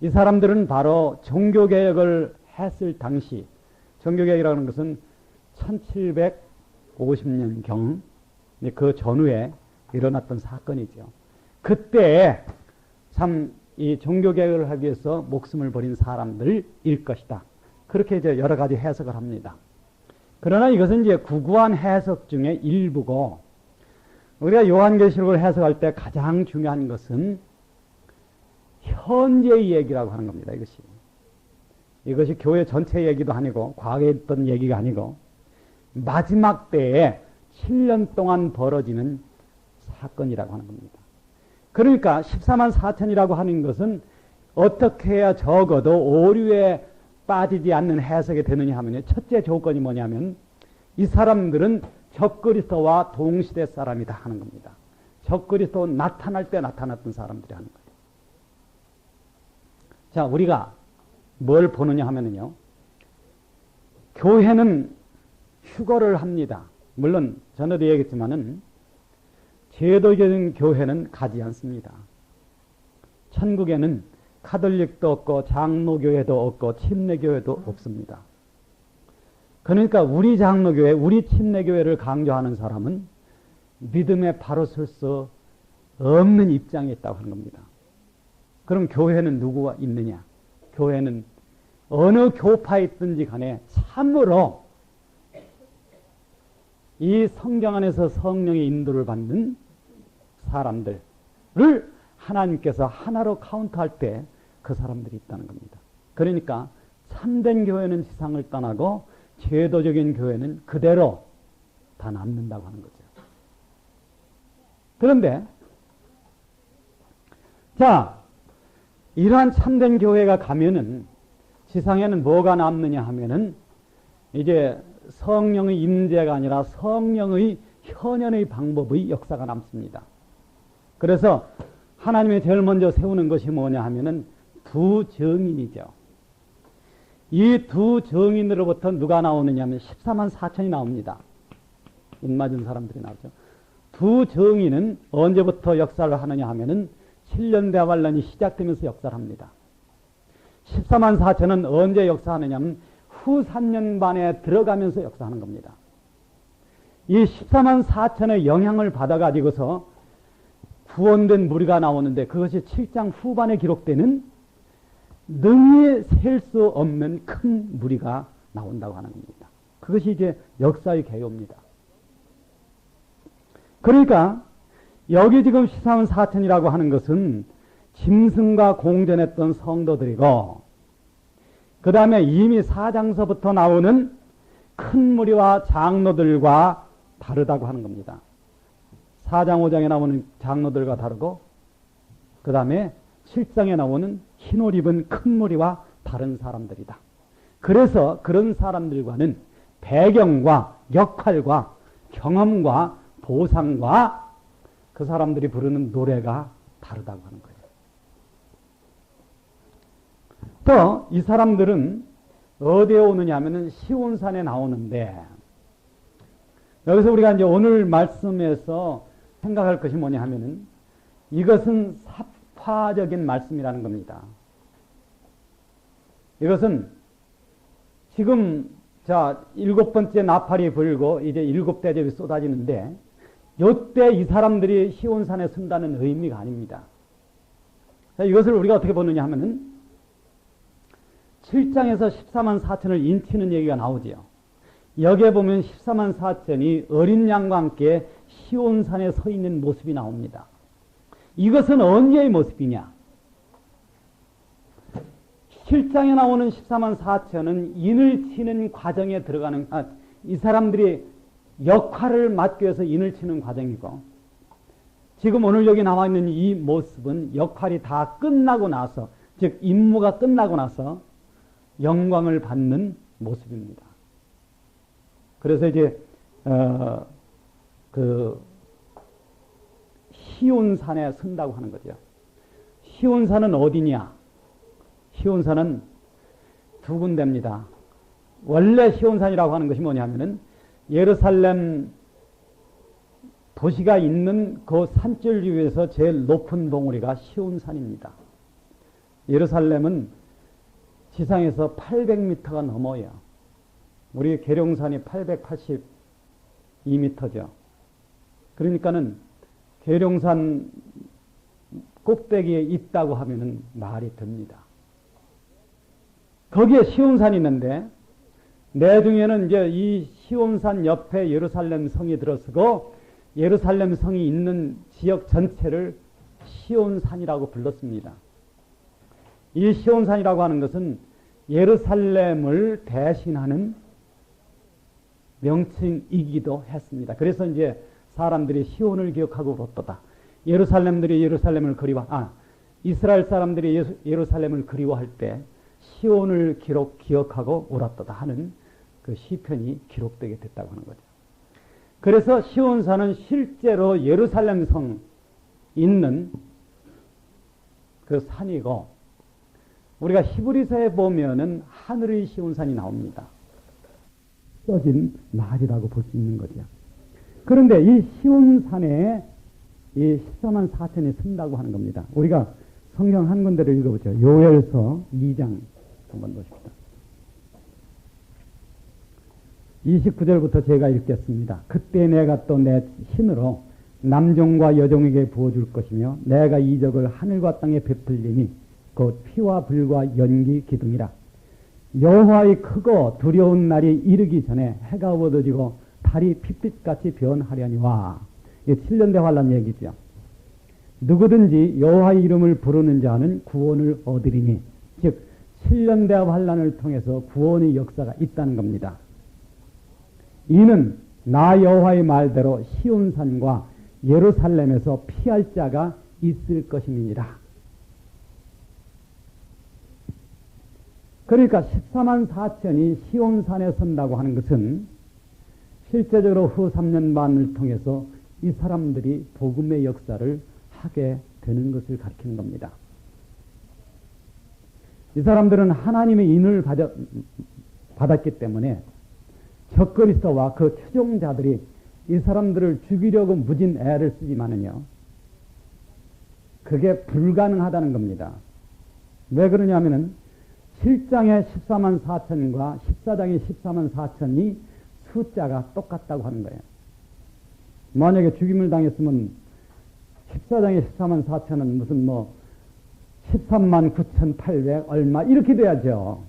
A: 이 사람들은 바로 종교개혁을 했을 당시, 종교개혁이라는 것은 1750년경 그 전후에 일어났던 사건이죠. 그때 참 이 종교개혁을 하기 위해서 목숨을 버린 사람들일 것이다. 그렇게 이제 여러 가지 해석을 합니다. 그러나 이것은 이제 구구한 해석 중에 일부고, 우리가 요한계시록을 해석할 때 가장 중요한 것은 현재의 얘기라고 하는 겁니다. 이것이 교회 전체 얘기도 아니고 과거에 있던 얘기가 아니고 마지막 때에 7년 동안 벌어지는 사건이라고 하는 겁니다. 그러니까 14만 4천이라고 하는 것은 어떻게 해야 적어도 오류에 빠지지 않는 해석이 되느냐 하면, 첫째 조건이 뭐냐면 이 사람들은 적그리스도와 동시대 사람이다 하는 겁니다. 적그리스도 나타날 때 나타났던 사람들이 하는 거예요. 자, 우리가 뭘 보느냐 하면은요, 교회는 휴거를 합니다. 물론 전에도 얘기했지만은 제도적인 교회는 가지 않습니다. 천국에는 카톨릭도 없고 장로교회도 없고 침례교회도 없습니다. 그러니까 우리 장로교회, 우리 침례교회를 강조하는 사람은 믿음에 바로 설 수 없는 입장에 있다고 하는 겁니다. 그럼 교회는 누구가 있느냐? 교회는 어느 교파에 있든지 간에 참으로 이 성경 안에서 성령의 인도를 받는 사람들을 하나님께서 하나로 카운트할 때 그 사람들이 있다는 겁니다. 그러니까 참된 교회는 지상을 떠나고 제도적인 교회는 그대로 다 남는다고 하는 거죠. 그런데 자, 이러한 참된 교회가 가면은 지상에는 뭐가 남느냐 하면은 이제 성령의 임재가 아니라 성령의 현현의 방법의 역사가 남습니다. 그래서 하나님이 제일 먼저 세우는 것이 뭐냐 하면은 두 정인이죠. 이 두 정인으로부터 누가 나오느냐 하면 14만 4천이 나옵니다. 입맞은 사람들이 나오죠. 두 정인은 언제부터 역사를 하느냐 하면은 7년 대환란이 시작되면서 역사를 합니다. 14만 4천은 언제 역사하느냐 하면 후 3년 반에 들어가면서 역사하는 겁니다. 이 14만 4천의 영향을 받아가지고서 구원된 무리가 나오는데 그것이 7장 후반에 기록되는 능히 셀 수 없는 큰 무리가 나온다고 하는 겁니다. 그것이 이제 역사의 개요입니다. 그러니까 여기 지금 14만 4천이라고 하는 것은 짐승과 공전했던 성도들이고, 그 다음에 이미 4장서부터 나오는 큰 무리와 장로들과 다르다고 하는 겁니다. 4장 5장에 나오는 장로들과 다르고, 그 다음에 7장에 나오는 흰옷 입은 큰 무리와 다른 사람들이다. 그래서 그런 사람들과는 배경과 역할과 경험과 보상과 그 사람들이 부르는 노래가 다르다고 하는 거예요. 또 이 사람들은 어디에 오느냐 하면은 시온산에 나오는데, 여기서 우리가 이제 오늘 말씀에서 생각할 것이 뭐냐 하면은 이것은 사파적인 말씀이라는 겁니다. 이것은 지금 자 7번째 나팔이 불고 이제 7대접이 쏟아지는데, 이때 이 사람들이 시온산에 쓴다는 의미가 아닙니다. 자, 이것을 우리가 어떻게 보느냐 하면은 7장에서 14만 4천을 인치는 얘기가 나오지요. 여기에 보면 14만 4천이 어린 양과 함께 시온산에 서 있는 모습이 나옵니다. 이것은 언제의 모습이냐? 7장에 나오는 14만 4천은 인을 치는 과정에 들어가는, 이 사람들이 역할을 맡기 위해서 인을 치는 과정이고, 지금 오늘 여기 나와 있는 이 모습은 역할이 다 끝나고 나서, 즉 임무가 끝나고 나서 영광을 받는 모습입니다. 그래서 이제 그 시온산에 선다고 하는 거죠. 시온산은 어디냐? 시온산은 두 군데입니다. 원래 시온산이라고 하는 것이 뭐냐면은 예루살렘 도시가 있는 그 산줄 위에서 제일 높은 봉우리가 시온산입니다. 예루살렘은 지상에서 800m가 넘어요. 우리 계룡산이 882m죠. 그러니까는 계룡산 꼭대기에 있다고 하면은 말이 됩니다. 거기에 시온산이 있는데, 내중에는 이제 이 시온산 옆에 예루살렘 성이 들어서고, 예루살렘 성이 있는 지역 전체를 시온산이라고 불렀습니다. 이 시온산이라고 하는 것은 예루살렘을 대신하는 명칭이기도 했습니다. 그래서 이제 사람들이 시온을 기억하고 울었도다. 이스라엘 사람들이 예루살렘을 그리워할 때 시온을 기억하고 울었도다 하는 그 시편이 기록되게 됐다고 하는 거죠. 그래서 시온산은 실제로 예루살렘 성 있는 그 산이고, 우리가 히브리서에 보면은 하늘의 시온산이 나옵니다. 써진 말이라고 볼 수 있는 거죠. 그런데 이 시온산에 이 14만 4천이 쓴다고 하는 겁니다. 우리가 성경 한 군데를 읽어보죠. 요엘서 2장 한번 보십시다. 29절부터 제가 읽겠습니다. 그때 내가 또 내 힘으로 남종과 여종에게 부어줄 것이며 내가 이적을 하늘과 땅에 베풀리니 곧 피와 불과 연기 기둥이라. 여호와의 크고 두려운 날이 이르기 전에 해가 어두워지고 달이 핏빛같이 변하려니와. 이게 7년대 환란 얘기죠. 누구든지 여호와의 이름을 부르는 자는 구원을 얻으리니, 즉 7년대 환란을 통해서 구원의 역사가 있다는 겁니다. 이는 나 여호와의 말대로 시온산과 예루살렘에서 피할 자가 있을 것임이니라. 그러니까 14만 4천이 시온산에 선다고 하는 것은 실제적으로 후 3년 반을 통해서 이 사람들이 복음의 역사를 하게 되는 것을 가리키는 겁니다. 이 사람들은 하나님의 인을 받았기 때문에 적그리스도와 그 추종자들이 이 사람들을 죽이려고 무진 애를 쓰지만은요, 그게 불가능하다는 겁니다. 왜 그러냐면은 7장의 14만 4천과 14장의 14만 4천이 숫자가 똑같다고 하는 거예요. 만약에 죽임을 당했으면 14장의 14만 4천은 무슨 13만 9,800 얼마 이렇게 돼야죠.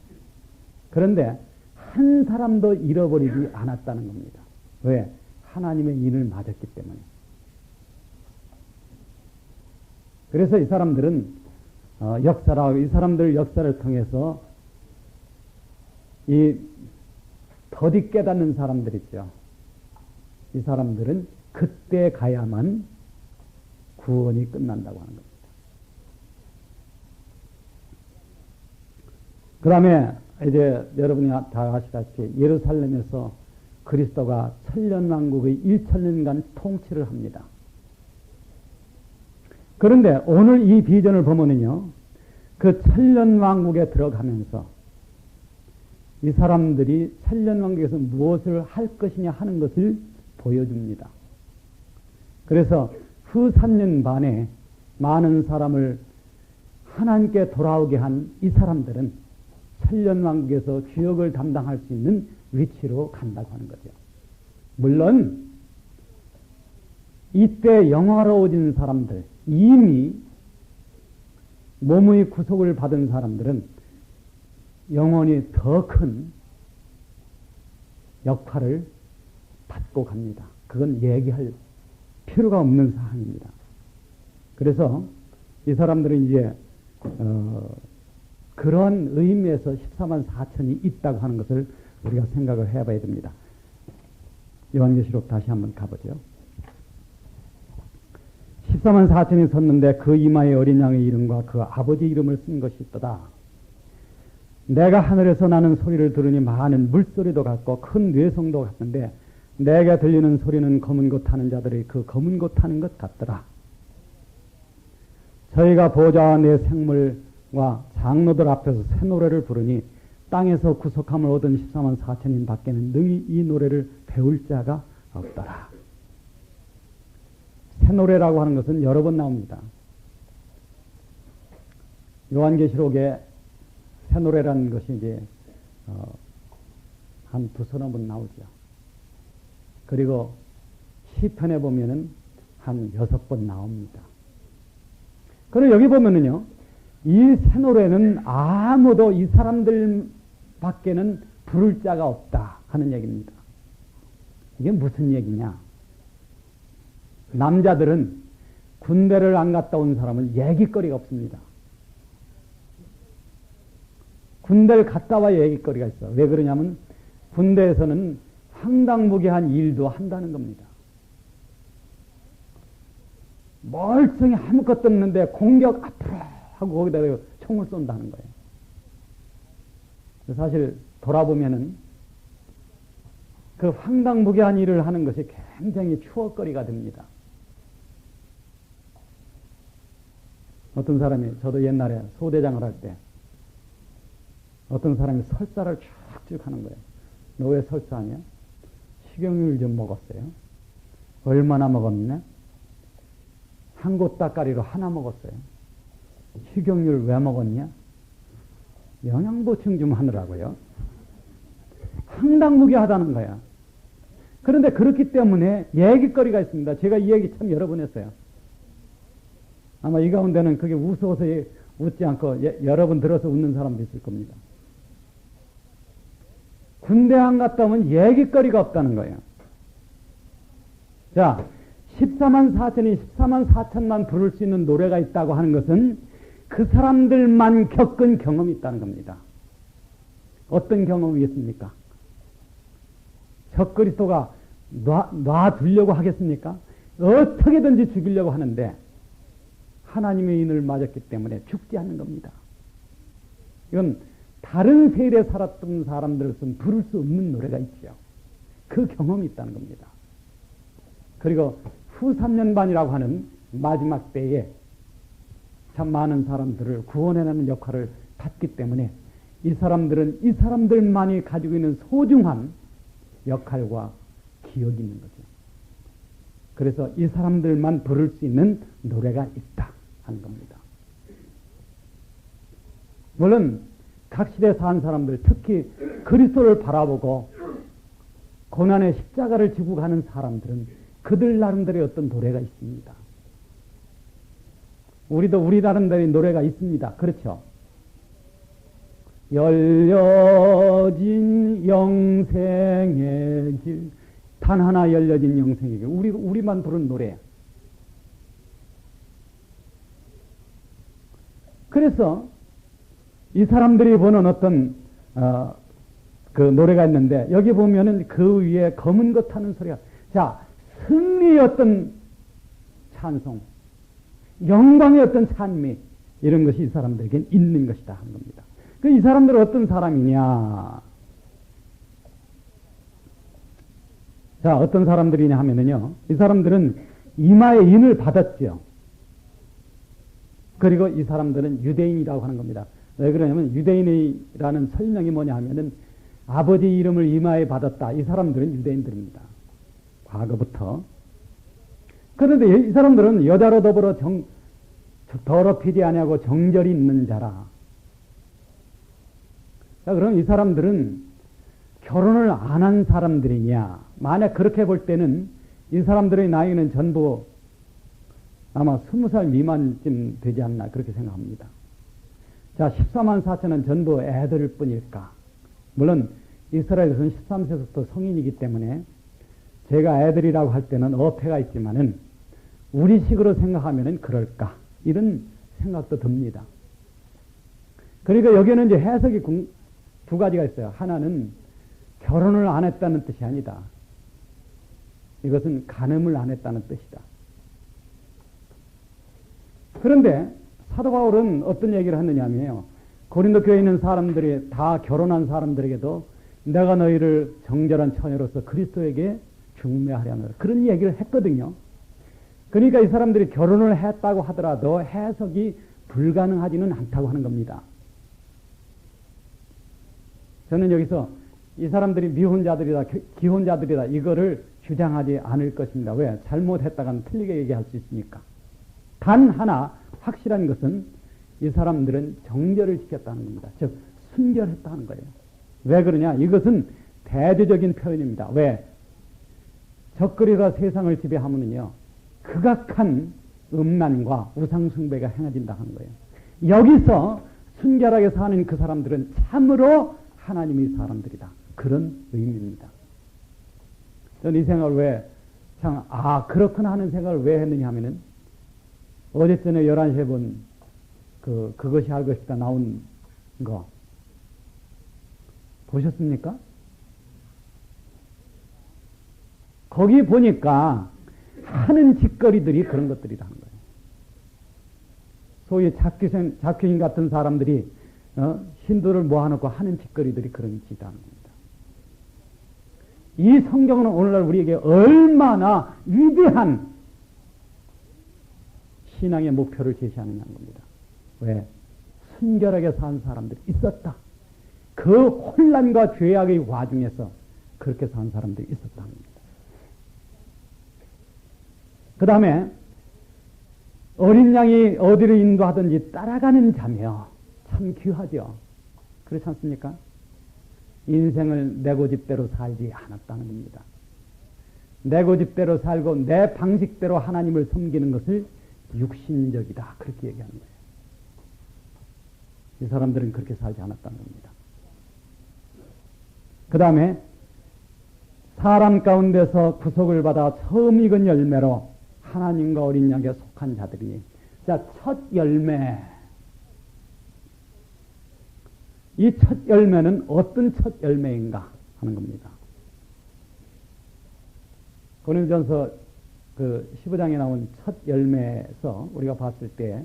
A: 그런데 한 사람도 잃어버리지 않았다는 겁니다. 왜? 하나님의 인을 맞았기 때문에. 그래서 이 사람들은 이 사람들 역사를 통해서 이 더디 깨닫는 사람들 있죠. 이 사람들은 그때 가야만 구원이 끝난다고 하는 겁니다. 그 다음에 이제 여러분이 다 아시다시피 예루살렘에서 그리스도가 천년왕국의 1천년간 통치를 합니다. 그런데 오늘 이 비전을 보면은요, 그 천년왕국에 들어가면서 이 사람들이 천년왕국에서 무엇을 할 것이냐 하는 것을 보여줍니다. 그래서 후 3년 반에 많은 사람을 하나님께 돌아오게 한 이 사람들은 천년왕국에서 주역을 담당할 수 있는 위치로 간다고 하는 거죠. 물론 이때 영화로워진 사람들, 이미 몸의 구속을 받은 사람들은 영원히 더 큰 역할을 받고 갑니다. 그건 얘기할 필요가 없는 사항입니다. 그래서 이 사람들은 이제 그런 의미에서 14만 4천이 있다고 하는 것을 우리가 생각을 해봐야 됩니다. 요한계시록 다시 한번 가보죠. 14만 4천이 섰는데 그 이마에 어린 양의 이름과 그 아버지 이름을 쓴 것이 있도다. 내가 하늘에서 나는 소리를 들으니 많은 물소리도 같고 큰 뇌성도 같은데 내게 들리는 소리는 검은 것 타는 자들의 그 검은 것 타는 것 같더라. 저희가 보좌와 내 생물과 장로들 앞에서 새 노래를 부르니 땅에서 구속함을 얻은 14만 4천인 밖에는 능히 이 노래를 배울 자가 없더라. 새 노래라고 하는 것은 여러 번 나옵니다. 요한계시록에 새 노래라는 것이 이제 한 두서너 번 나오죠. 그리고 시편에 보면은 한 6번 나옵니다. 그리고 여기 보면은요, 이 새 노래는 아무도 이 사람들 밖에는 부를 자가 없다 하는 얘기입니다. 이게 무슨 얘기냐? 남자들은 군대를 안 갔다 온 사람은 얘기거리가 없습니다. 군대를 갔다 와야 얘기거리가 있어. 왜 그러냐면 군대에서는 황당무계한 일도 한다는 겁니다. 멀쩡히 아무것도 없는데 공격 앞으로 하고 거기다가 총을 쏜다는 거예요. 사실 돌아보면은 그 황당무계한 일을 하는 것이 굉장히 추억거리가 됩니다. 어떤 사람이, 저도 옛날에 소대장을 할 때 어떤 사람이 설사를 쭉쭉 하는 거예요. 너 왜 설사하냐? 식용유를 좀 먹었어요. 얼마나 먹었냐? 한 곳따까리로 하나 먹었어요. 식용유를 왜 먹었냐? 영양보충 좀 하느라고요. 황당무계하다는 거야. 그런데 그렇기 때문에 얘기거리가 있습니다. 제가 이 얘기 참 여러 번 했어요. 아마 이 가운데는 그게 웃어서 웃지 않고 여러 번 들어서 웃는 사람도 있을 겁니다. 군대 안 갔다 오면 얘기거리가 없다는 거예요. 자, 14만 4천이 14만 4천만 부를 수 있는 노래가 있다고 하는 것은 그 사람들만 겪은 경험이 있다는 겁니다. 어떤 경험이겠습니까? 적그리스도가 놔두려고 하겠습니까? 어떻게든지 죽이려고 하는데 하나님의 인을 맞았기 때문에 죽지 않는 겁니다. 이건 다른 세일에 살았던 사람들로서는 부를 수 없는 노래가 있죠. 그 경험이 있다는 겁니다. 그리고 후 3년반이라고 하는 마지막 때에 참 많은 사람들을 구원해내는 역할을 받기 때문에 이 사람들은 이 사람들만이 가지고 있는 소중한 역할과 기억이 있는 거죠. 그래서 이 사람들만 부를 수 있는 노래가 있다 하는 겁니다. 물론 각 시대에 산 사람들, 특히 그리스도를 바라보고 고난의 십자가를 지고 가는 사람들은 그들 나름대로의 어떤 노래가 있습니다. 우리도 우리 나름대로의 노래가 있습니다. 그렇죠? 열려진 영생의 길, 단 하나 열려진 영생의 길. 우리만 부른 노래. 그래서 이 사람들이 보는 어떤 그 노래가 있는데 여기 보면은 그 위에 검은 것 타는 소리가, 자, 승리의 어떤 찬송, 영광의 어떤 찬미, 이런 것이 이 사람들에겐 있는 것이다 하는 겁니다. 그 이 사람들은 어떤 사람이냐? 자, 어떤 사람들이냐 하면은요, 이 사람들은 이마에 인을 받았죠. 그리고 이 사람들은 유대인이라고 하는 겁니다. 왜 그러냐면 유대인이라는 설명이 뭐냐 하면은 아버지 이름을 이마에 받았다. 이 사람들은 유대인들입니다. 과거부터. 그런데 이 사람들은 여자로 더불어 더럽히지 아니하고 정절이 있는 자라. 자, 그럼 이 사람들은 결혼을 안 한 사람들이냐? 만약 그렇게 볼 때는 이 사람들의 나이는 전부 아마 20살 미만쯤 되지 않나 그렇게 생각합니다. 자, 14만 4천은 전부 애들일 뿐일까? 물론 이스라엘에서는 13세부터 성인이기 때문에 제가 애들이라고 할 때는 어폐가 있지만은 우리식으로 생각하면은 그럴까? 이런 생각도 듭니다. 그러니까 여기에는 이제 해석이 두 가지가 있어요. 하나는 결혼을 안 했다는 뜻이 아니다. 이것은 간음을 안 했다는 뜻이다. 그런데 사도 바울은 어떤 얘기를 하느냐 하면요. 고린도 교회에 있는 사람들이 다 결혼한 사람들에게도 내가 너희를 정결한 처녀로서 그리스도에게 중매하려는 그런 얘기를 했거든요. 그러니까 이 사람들이 결혼을 했다고 하더라도 해석이 불가능하지는 않다고 하는 겁니다. 저는 여기서 이 사람들이 미혼자들이다, 기혼자들이다 이거를 주장하지 않을 것입니다. 왜? 잘못했다가는 틀리게 얘기할 수 있으니까. 단 하나 확실한 것은 이 사람들은 정결을 지켰다는 겁니다. 즉 순결했다는 거예요. 왜 그러냐? 이것은 대조적인 표현입니다. 왜? 적그리가 세상을 지배하면은요 극악한 음란과 우상숭배가 행해진다 하는 거예요. 여기서 순결하게 사는 그 사람들은 참으로 하나님의 사람들이다. 그런 의미입니다. 저는 이 생각을 왜 참 그렇구나 하는 생각을 왜 했느냐 하면은 어제 전에 11시에 본 그것이 알고 싶다 나온 거 보셨습니까? 거기 보니까 하는 짓거리들이 그런 것들이다 하는 거예요. 소위 자큐인 같은 사람들이 신도를 모아놓고 하는 짓거리들이 그런 짓이다 하는 겁니다. 이 성경은 오늘날 우리에게 얼마나 위대한 신앙의 목표를 제시하느냐는 겁니다. 왜? 순결하게 산 사람들이 있었다. 그 혼란과 죄악의 와중에서 그렇게 산 사람들이 있었다는 겁니다. 그 다음에 어린 양이 어디를 인도하든지 따라가는 자며 참 귀하죠. 그렇지 않습니까? 인생을 내 고집대로 살지 않았다는 겁니다. 내 고집대로 살고 내 방식대로 하나님을 섬기는 것을 육신적이다. 그렇게 얘기하는 거예요. 이 사람들은 그렇게 살지 않았다는 겁니다. 그 다음에 사람 가운데서 구속을 받아 처음 익은 열매로 하나님과 어린 양에 속한 자들이니 자, 첫 열매. 이 첫 열매는 어떤 첫 열매인가 하는 겁니다. 고린도전서 15장에 나온 첫 열매에서 우리가 봤을 때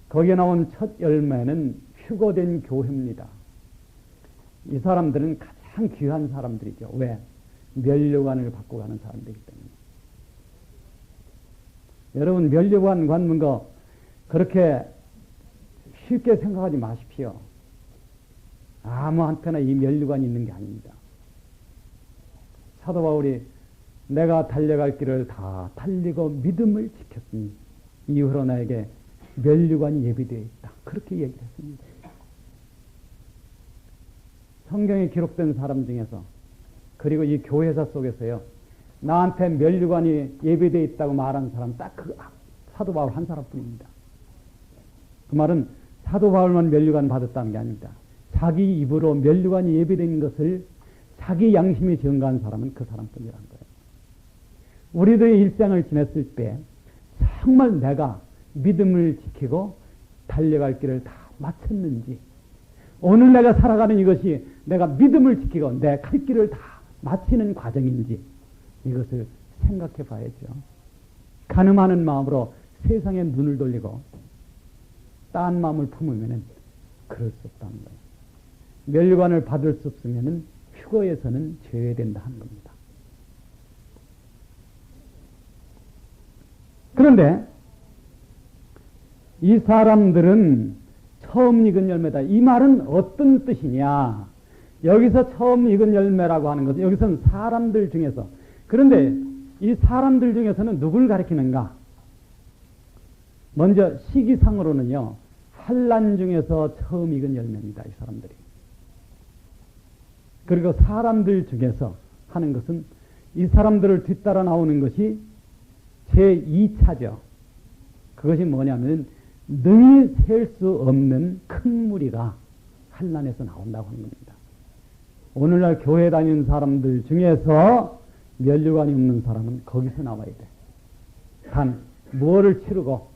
A: 거기에 나온 첫 열매는 휴거된 교회입니다. 이 사람들은 가장 귀한 사람들이죠. 왜? 면류관을 받고 가는 사람들이기 때문에. 여러분 면류관 받는 거 그렇게 쉽게 생각하지 마십시오. 아무한테나 이 면류관이 있는 게 아닙니다. 사도 바울이 내가 달려갈 길을 다 달리고 믿음을 지켰으니 이후로 나에게 면류관이 예비되어 있다. 그렇게 얘기를 했습니다. 성경에 기록된 사람 중에서 그리고 이 교회사 속에서요. 나한테 면류관이 예비되어 있다고 말하는 사람 딱 그 사도 바울 한 사람뿐입니다. 그 말은 사도 바울만 면류관 받았다는 게 아닙니다. 자기 입으로 면류관이 예비된 것을 자기 양심이 증거한 사람은 그 사람뿐이라는 거예요. 우리들의 일생을 지냈을 때 정말 내가 믿음을 지키고 달려갈 길을 다 마쳤는지 오늘 내가 살아가는 이것이 내가 믿음을 지키고 내 갈 길을 다 마치는 과정인지 이것을 생각해 봐야죠. 간음하는 마음으로 세상에 눈을 돌리고 딴 마음을 품으면 그럴 수 없다는 거예요. 면류관을 받을 수 없으면 휴거에서는 제외된다 하는 겁니다. 그런데 이 사람들은 처음 익은 열매다. 이 말은 어떤 뜻이냐? 여기서 처음 익은 열매라고 하는 것은 여기서는 사람들 중에서 그런데 이 사람들 중에서는 누굴 가리키는가? 먼저 시기상으로는요. 환난 중에서 처음 익은 열매입니다. 이 사람들이. 그리고 사람들 중에서 하는 것은 이 사람들을 뒤따라 나오는 것이 제2차죠. 그것이 뭐냐면 능히 셀 수 없는 큰 무리가 환난에서 나온다고 하는 겁니다. 오늘날 교회 다니는 사람들 중에서 면류관이 없는 사람은 거기서 나와야 돼. 단 뭐를 치르고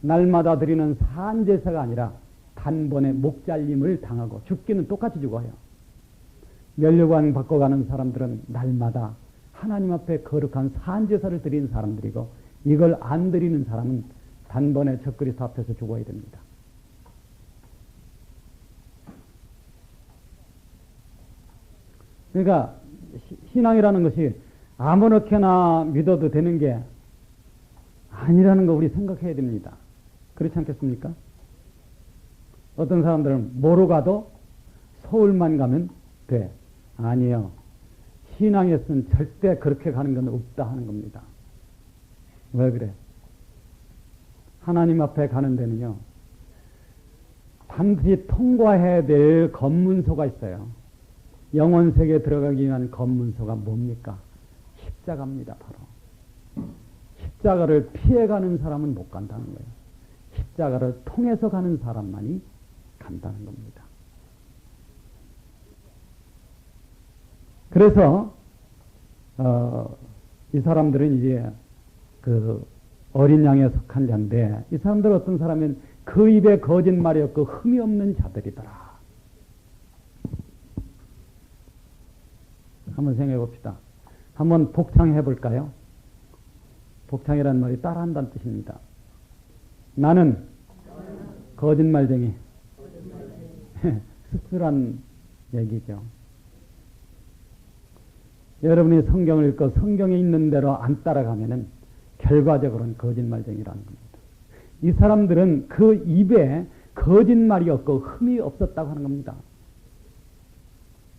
A: 날마다 드리는 산제사가 아니라 단번에 목잘림을 당하고 죽기는 똑같이 죽어요. 면류관 바꿔가는 사람들은 날마다 하나님 앞에 거룩한 산제사를 드리는 사람들이고, 이걸 안 드리는 사람은 단번에 적그리스도 앞에서 죽어야 됩니다. 그러니까 신앙이라는 것이 아무렇게나 믿어도 되는 게 아니라는 거 우리 생각해야 됩니다. 그렇지 않겠습니까? 어떤 사람들은 뭐로 가도 서울만 가면 돼. 아니에요. 신앙에서는 절대 그렇게 가는 건 없다 하는 겁니다. 왜 그래? 하나님 앞에 가는 데는요, 반드시 통과해야 될 검문소가 있어요. 영원 세계에 들어가기 위한 검문소가 뭡니까? 십자가입니다. 바로 십자가를 피해가는 사람은 못 간다는 거예요. 십자가를 통해서 가는 사람만이 간다는 겁니다. 그래서 이 사람들은 이제 그 어린 양에 속한 자인데, 이 사람들은 어떤 사람은 그 입에 거짓말이 없고 흠이 없는 자들이더라. 한번 생각해 봅시다. 한번 복창해 볼까요? 복창이라는 말이 따라한다는 뜻입니다. 나는 거짓말쟁이. 씁쓸한 얘기죠. 여러분이 성경을 읽고 성경에 있는 대로 안 따라가면은 결과적으로는 거짓말쟁이라는 겁니다. 이 사람들은 그 입에 거짓말이 없고 흠이 없었다고 하는 겁니다.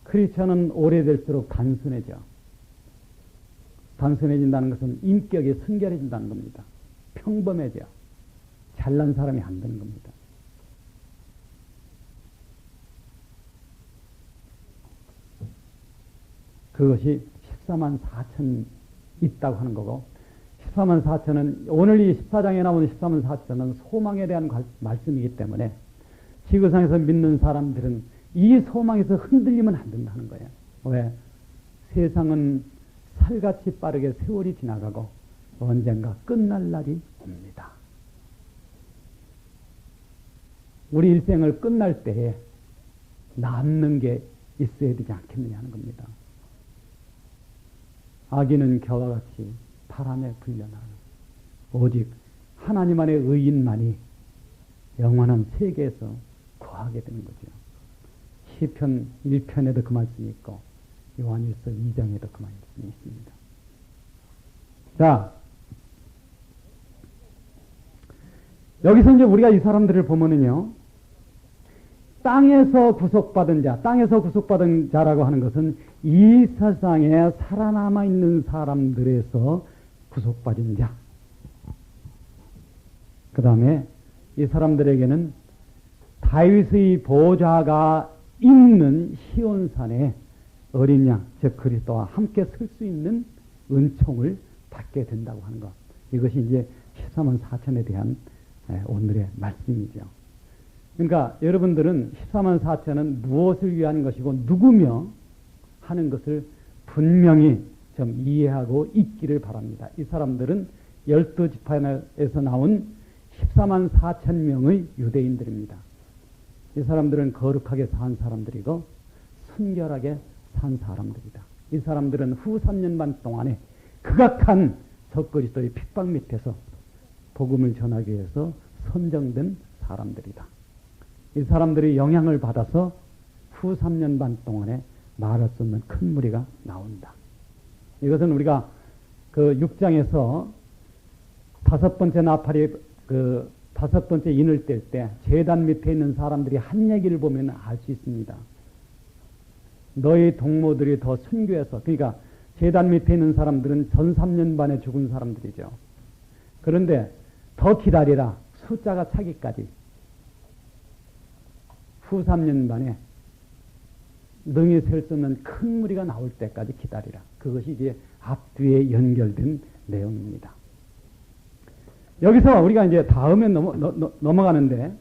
A: 크리스천은 오래될수록 단순해져. 단순해진다는 것은 인격이 순결해진다는 겁니다. 평범해져. 잘난 사람이 안 되는 겁니다. 그것이 14만 4천 있다고 하는 거고, 14만 4천은 오늘 이 14장에 나오는 14만 4천은 소망에 대한 말씀이기 때문에 지구상에서 믿는 사람들은 이 소망에서 흔들리면 안 된다는 거예요. 왜? 세상은 살같이 빠르게 세월이 지나가고 언젠가 끝날 날이 옵니다. 우리 일생을 끝날 때에 남는 게 있어야 되지 않겠느냐 하는 겁니다. 아기는 겨와 같이 바람에 불려나가는, 오직 하나님 안의 의인만이 영원한 세계에서 거하게 되는 거죠. 시편 1편에도 그 말씀이 있고 요한일서 2장에도 그 말씀이 있습니다. 자, 여기서 이제 우리가 이 사람들을 보면은요, 땅에서 구속받은 자, 땅에서 구속받은 자라고 하는 것은 이 세상에 살아남아 있는 사람들에서 구속받은 자. 그 다음에 이 사람들에게는 다윗의 보좌가 있는 시온산에 어린 양, 즉 그리스도와 함께 설 수 있는 은총을 받게 된다고 하는 것. 이것이 이제 14만 4천에 대한 오늘의 말씀이죠. 그러니까 여러분들은 14만 4천은 무엇을 위한 것이고 누구며 하는 것을 분명히 좀 이해하고 있기를 바랍니다. 이 사람들은 12지파에서 나온 14만 4천 명의 유대인들입니다. 이 사람들은 거룩하게 산 사람들이고 순결하게 산 사람들이다. 이 사람들은 후 3년 반 동안에 극악한 적그리스도의 핍박 밑에서 복음을 전하기 위해서 선정된 사람들이다. 이 사람들이 영향을 받아서 후 3년 반 동안에 말할 수 없는 큰 무리가 나온다. 이것은 우리가 그 6장에서 다섯 번째 나팔이 다섯 번째 인을 뗄 때 제단 밑에 있는 사람들이 한 얘기를 보면 알 수 있습니다. 너희 동무들이 더 순교해서, 그러니까 제단 밑에 있는 사람들은 전 3년 반에 죽은 사람들이죠. 그런데 더 기다리라. 숫자가 차기까지. 후 3년 반에 능히 셀 수 없는 큰 무리가 나올 때까지 기다리라. 그것이 이제 앞뒤에 연결된 내용입니다. 여기서 우리가 이제 다음에 넘어가는데,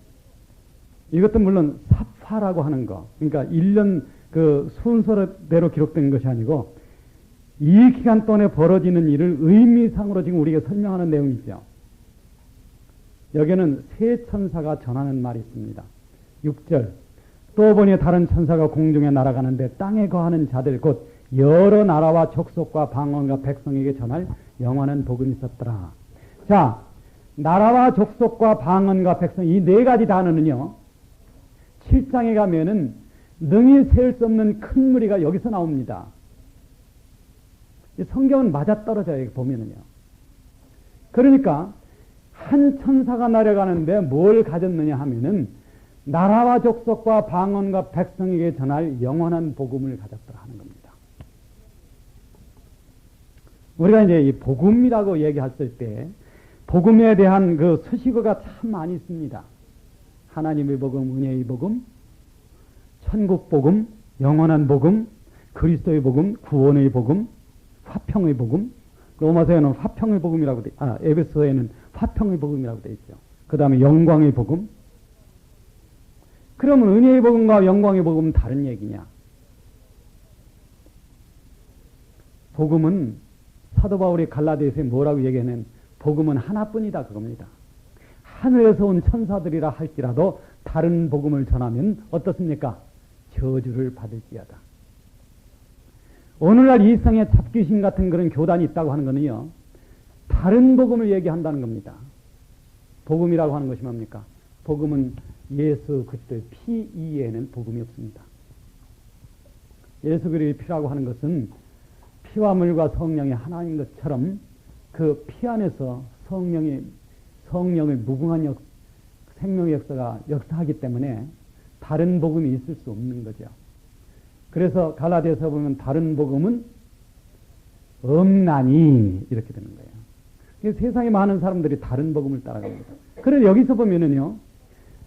A: 이것도 물론 삽화라고 하는 거, 그러니까 1년 그 순서대로 기록된 것이 아니고 이 기간 동안에 벌어지는 일을 의미상으로 지금 우리가 설명하는 내용이죠. 여기는 세 천사가 전하는 말이 있습니다. 6절. 또 보니 다른 천사가 공중에 날아가는데 땅에 거하는 자들 곧 여러 나라와 족속과 방언과 백성에게 전할 영원한 복음이 있었더라. 자, 나라와 족속과 방언과 백성 이 네 가지 단어는요. 7장에 가면은 능히 셀 수 없는 큰 무리가 여기서 나옵니다. 성경은 맞아떨어져요. 보면은요. 그러니까 한 천사가 날아가는데 뭘 가졌느냐 하면은 나라와 족속과 방언과 백성에게 전할 영원한 복음을 가졌더라 하는 겁니다. 우리가 이제 이 복음이라고 얘기했을 때 복음에 대한 그 수식어가 참 많이 있습니다. 하나님의 복음, 은혜의 복음, 천국 복음, 영원한 복음, 그리스도의 복음, 구원의 복음, 화평의 복음. 로마서에는 화평의 복음이라고 에베소에는 화평의 복음이라고 되어 있죠. 그 다음에 영광의 복음. 그러면 은혜의 복음과 영광의 복음은 다른 얘기냐? 복음은 사도 바울이 갈라디아서에 뭐라고 얘기하는 복음은 하나뿐이다 그겁니다. 하늘에서 온 천사들이라 할지라도 다른 복음을 전하면 어떻습니까? 저주를 받을지어다. 오늘날 이 세상에 잡귀신 같은 그런 교단이 있다고 하는 거는요. 다른 복음을 얘기한다는 겁니다. 복음이라고 하는 것이 뭡니까? 복음은 예수 그리스도의 피 이외에는 복음이 없습니다. 예수 그리스도의 피라고 하는 것은 피와 물과 성령이 하나인 것처럼 그 피 안에서 성령의 무궁한 생명의 역사가 역사하기 때문에 다른 복음이 있을 수 없는 거죠. 그래서 갈라디아서 보면 다른 복음은 없나니 이렇게 되는 거예요. 세상에 많은 사람들이 다른 복음을 따라갑니다. 그래서 여기서 보면은요.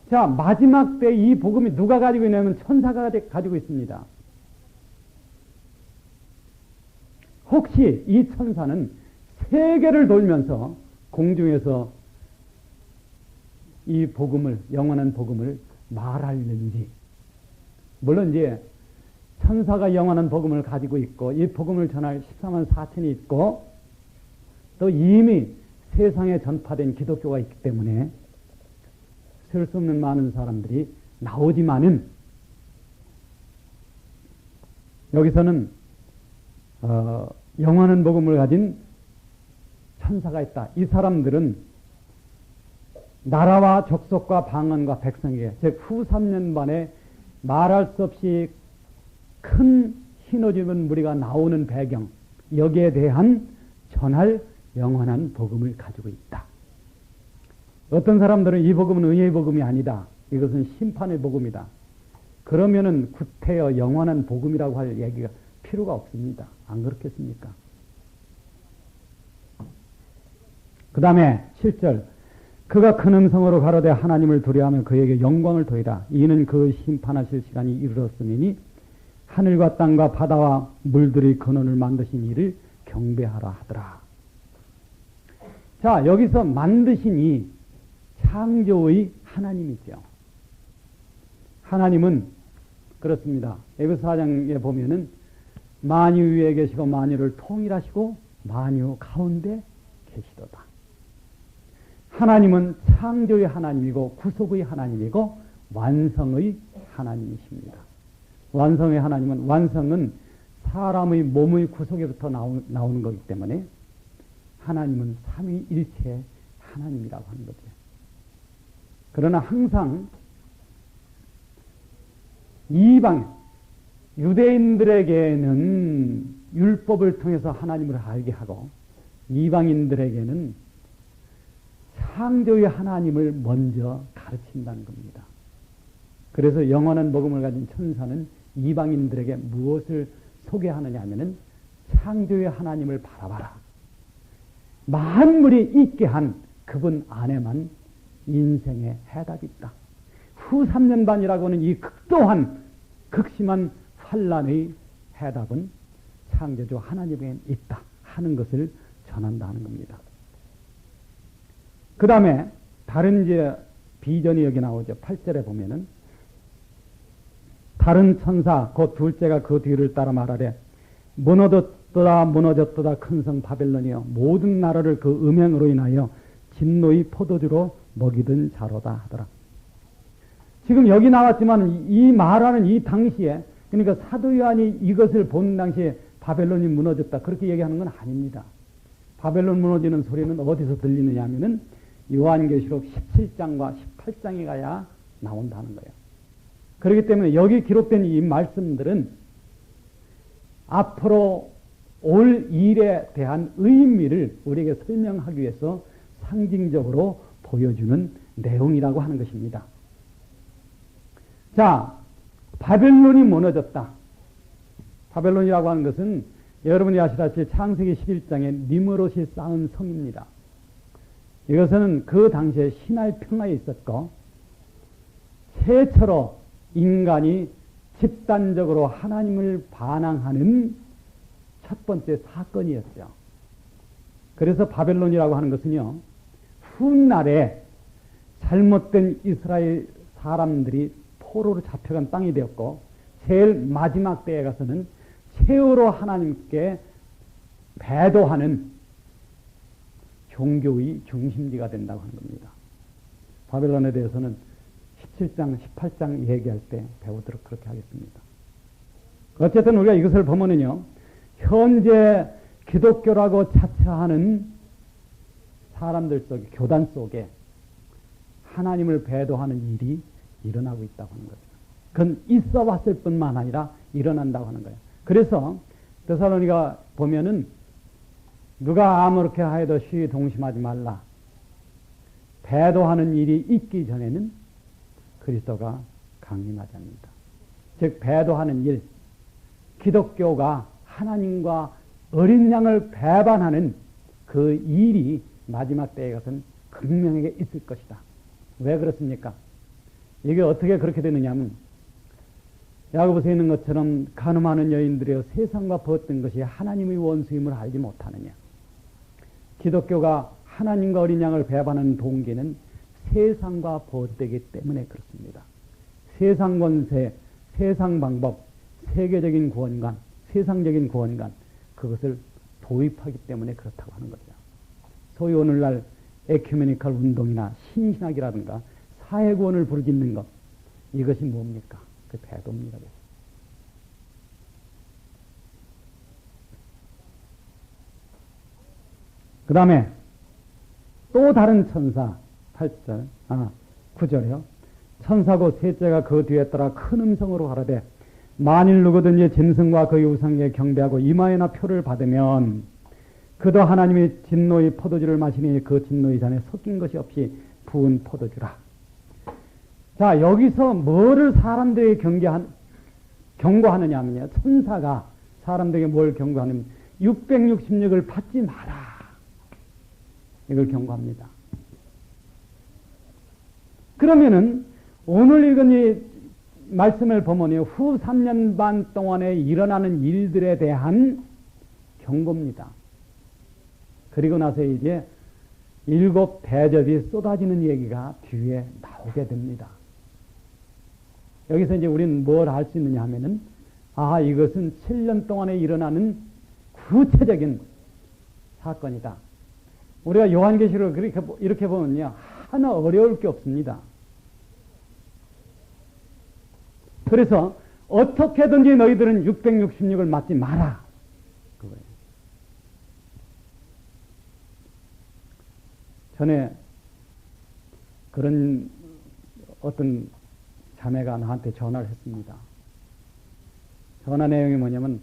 A: 자, 마지막 때 이 복음이 누가 가지고 있냐면 천사가 가지고 있습니다. 혹시 이 천사는 세계를 돌면서 공중에서 이 복음을, 영원한 복음을 말하는지. 물론 이제 천사가 영원한 복음을 가지고 있고 이 복음을 전할 14만 4천이 있고 또 이미 세상에 전파된 기독교가 있기 때문에 셀 수 없는 많은 사람들이 나오지만은 여기서는 영원한 복음을 가진 천사가 있다. 이 사람들은 나라와 족속과 방언과 백성에게 즉 후 3년 만에 말할 수 없이 큰 휘노지는 무리가 나오는 배경 여기에 대한 전할 영원한 복음을 가지고 있다. 어떤 사람들은 이 복음은 은혜의 복음이 아니다. 이것은 심판의 복음이다. 그러면은 구태여 영원한 복음이라고 할 얘기가 필요가 없습니다. 안 그렇겠습니까? 그 다음에 7절 그가 큰 음성으로 가로되 하나님을 두려워하며 그에게 영광을 도리라. 이는 그 심판하실 시간이 이르렀으니 하늘과 땅과 바다와 물들의 근원을 만드신 이를 경배하라 하더라. 자, 여기서 만드신 이 창조의 하나님이죠. 하나님은 그렇습니다. 에베소 4장에 보면은 만유 위에 계시고 만유를 통일하시고 만유 가운데 계시도다. 하나님은 창조의 하나님이고 구속의 하나님이고 완성의 하나님이십니다. 완성의 하나님은 완성은 사람의 몸의 구속에부터 나오는 거기 때문에 하나님은 삼위일체 하나님이라고 하는 거죠. 그러나 항상 이방 유대인들에게는 율법을 통해서 하나님을 알게 하고 이방인들에게는 창조의 하나님을 먼저 가르친다는 겁니다. 그래서 영원한 복음을 가진 천사는 이방인들에게 무엇을 소개하느냐 하면은 창조의 하나님을 바라봐라. 만물이 있게 한 그분 안에만 인생의 해답이 있다. 후 3년 반이라고 하는 이 극도한 극심한 환란의 해답은 창조주 하나님에 있다 하는 것을 전한다는 겁니다. 그 다음에 다른 이제 비전이 여기 나오죠. 8절에 보면은 다른 천사 곧 둘째가 그 뒤를 따라 말하되 무너졌도다 큰 성 바벨론이여 모든 나라를 그 음행으로 인하여 진노의 포도주로 먹이던 자로다 하더라. 지금 여기 나왔지만 이 말하는 이 당시에, 그러니까 사도 요한이 이것을 본 당시에 바벨론이 무너졌다 그렇게 얘기하는 건 아닙니다. 바벨론 무너지는 소리는 어디서 들리느냐 하면은 요한계시록 17장과 18장에 가야 나온다는 거예요. 그렇기 때문에 여기 기록된 이 말씀들은 앞으로 올 일에 대한 의미를 우리에게 설명하기 위해서 상징적으로 보여주는 내용이라고 하는 것입니다. 자, 바벨론이 무너졌다. 바벨론이라고 하는 것은 여러분이 아시다시피 창세기 11장에 니므롯이 쌓은 성입니다. 이것은 그 당시에 신할 평화에 있었고 최초로 인간이 집단적으로 하나님을 반항하는 첫 번째 사건이었죠. 그래서 바벨론이라고 하는 것은요, 훗날에 잘못된 이스라엘 사람들이 포로로 잡혀간 땅이 되었고 제일 마지막 때에 가서는 최후로 하나님께 배도하는 종교의 중심지가 된다고 하는 겁니다. 바벨론에 대해서는 17장, 18장 얘기할 때 배우도록 그렇게 하겠습니다. 어쨌든 우리가 이것을 보면은요, 현재 기독교라고 자처하는 사람들 속에, 교단 속에 하나님을 배도하는 일이 일어나고 있다고 하는 거죠. 그건 있어 왔을 뿐만 아니라 일어난다고 하는 거예요. 그래서 데살로니가 보면은 누가 아무렇게 하여도 시위 동심하지 말라. 배도하는 일이 있기 전에는 그리스도가 강림하지 않는다. 즉 배도하는 일, 기독교가 하나님과 어린 양을 배반하는 그 일이 마지막 때에 가서는 극명하게 있을 것이다. 왜 그렇습니까? 이게 어떻게 그렇게 되느냐 하면 야고보서에 있는 것처럼 간음하는 여인들이여 세상과 벗던 것이 하나님의 원수임을 알지 못하느냐. 기독교가 하나님과 어린 양을 배반하는 동기는 세상과 벗되기 때문에 그렇습니다. 세상 권세, 세상 방법, 세계적인 구원관, 세상적인 구원관, 그것을 도입하기 때문에 그렇다고 하는 거죠. 소위 오늘날 에큐메니컬 운동이나 신신학이라든가 사회구원을 부르짖는 것, 이것이 뭡니까? 그 배도입니다. 그 다음에 또 다른 천사 9절이요. 천사고 셋째가 그 뒤에 따라 큰 음성으로 가라되 만일 누구든지 짐승과 그의 우상에 경배하고 이마에나 표를 받으면 그도 하나님의 진노의 포도주를 마시니 그 진노의 잔에 섞인 것이 없이 부은 포도주라. 자, 여기서 뭐를 사람들에게 경고하느냐 하면요, 천사가 사람들에게 뭘 경고하냐면 666을 받지 마라, 이걸 경고합니다. 그러면은 오늘 읽은 이 말씀을 보면요, 후 3년 반 동안에 일어나는 일들에 대한 경고입니다. 그리고 나서 이제 7 대접이 쏟아지는 얘기가 뒤에 나오게 됩니다. 여기서 이제 우리는 뭘 할 수 있느냐 하면은, 이것은 7년 동안에 일어나는 구체적인 사건이다. 우리가 요한계시록을 이렇게 보면요, 하나 어려울 게 없습니다. 그래서 어떻게든지 너희들은 666을 맞지 마라, 그거예요. 전에 그런 어떤 자매가 나한테 전화를 했습니다. 전화 내용이 뭐냐면,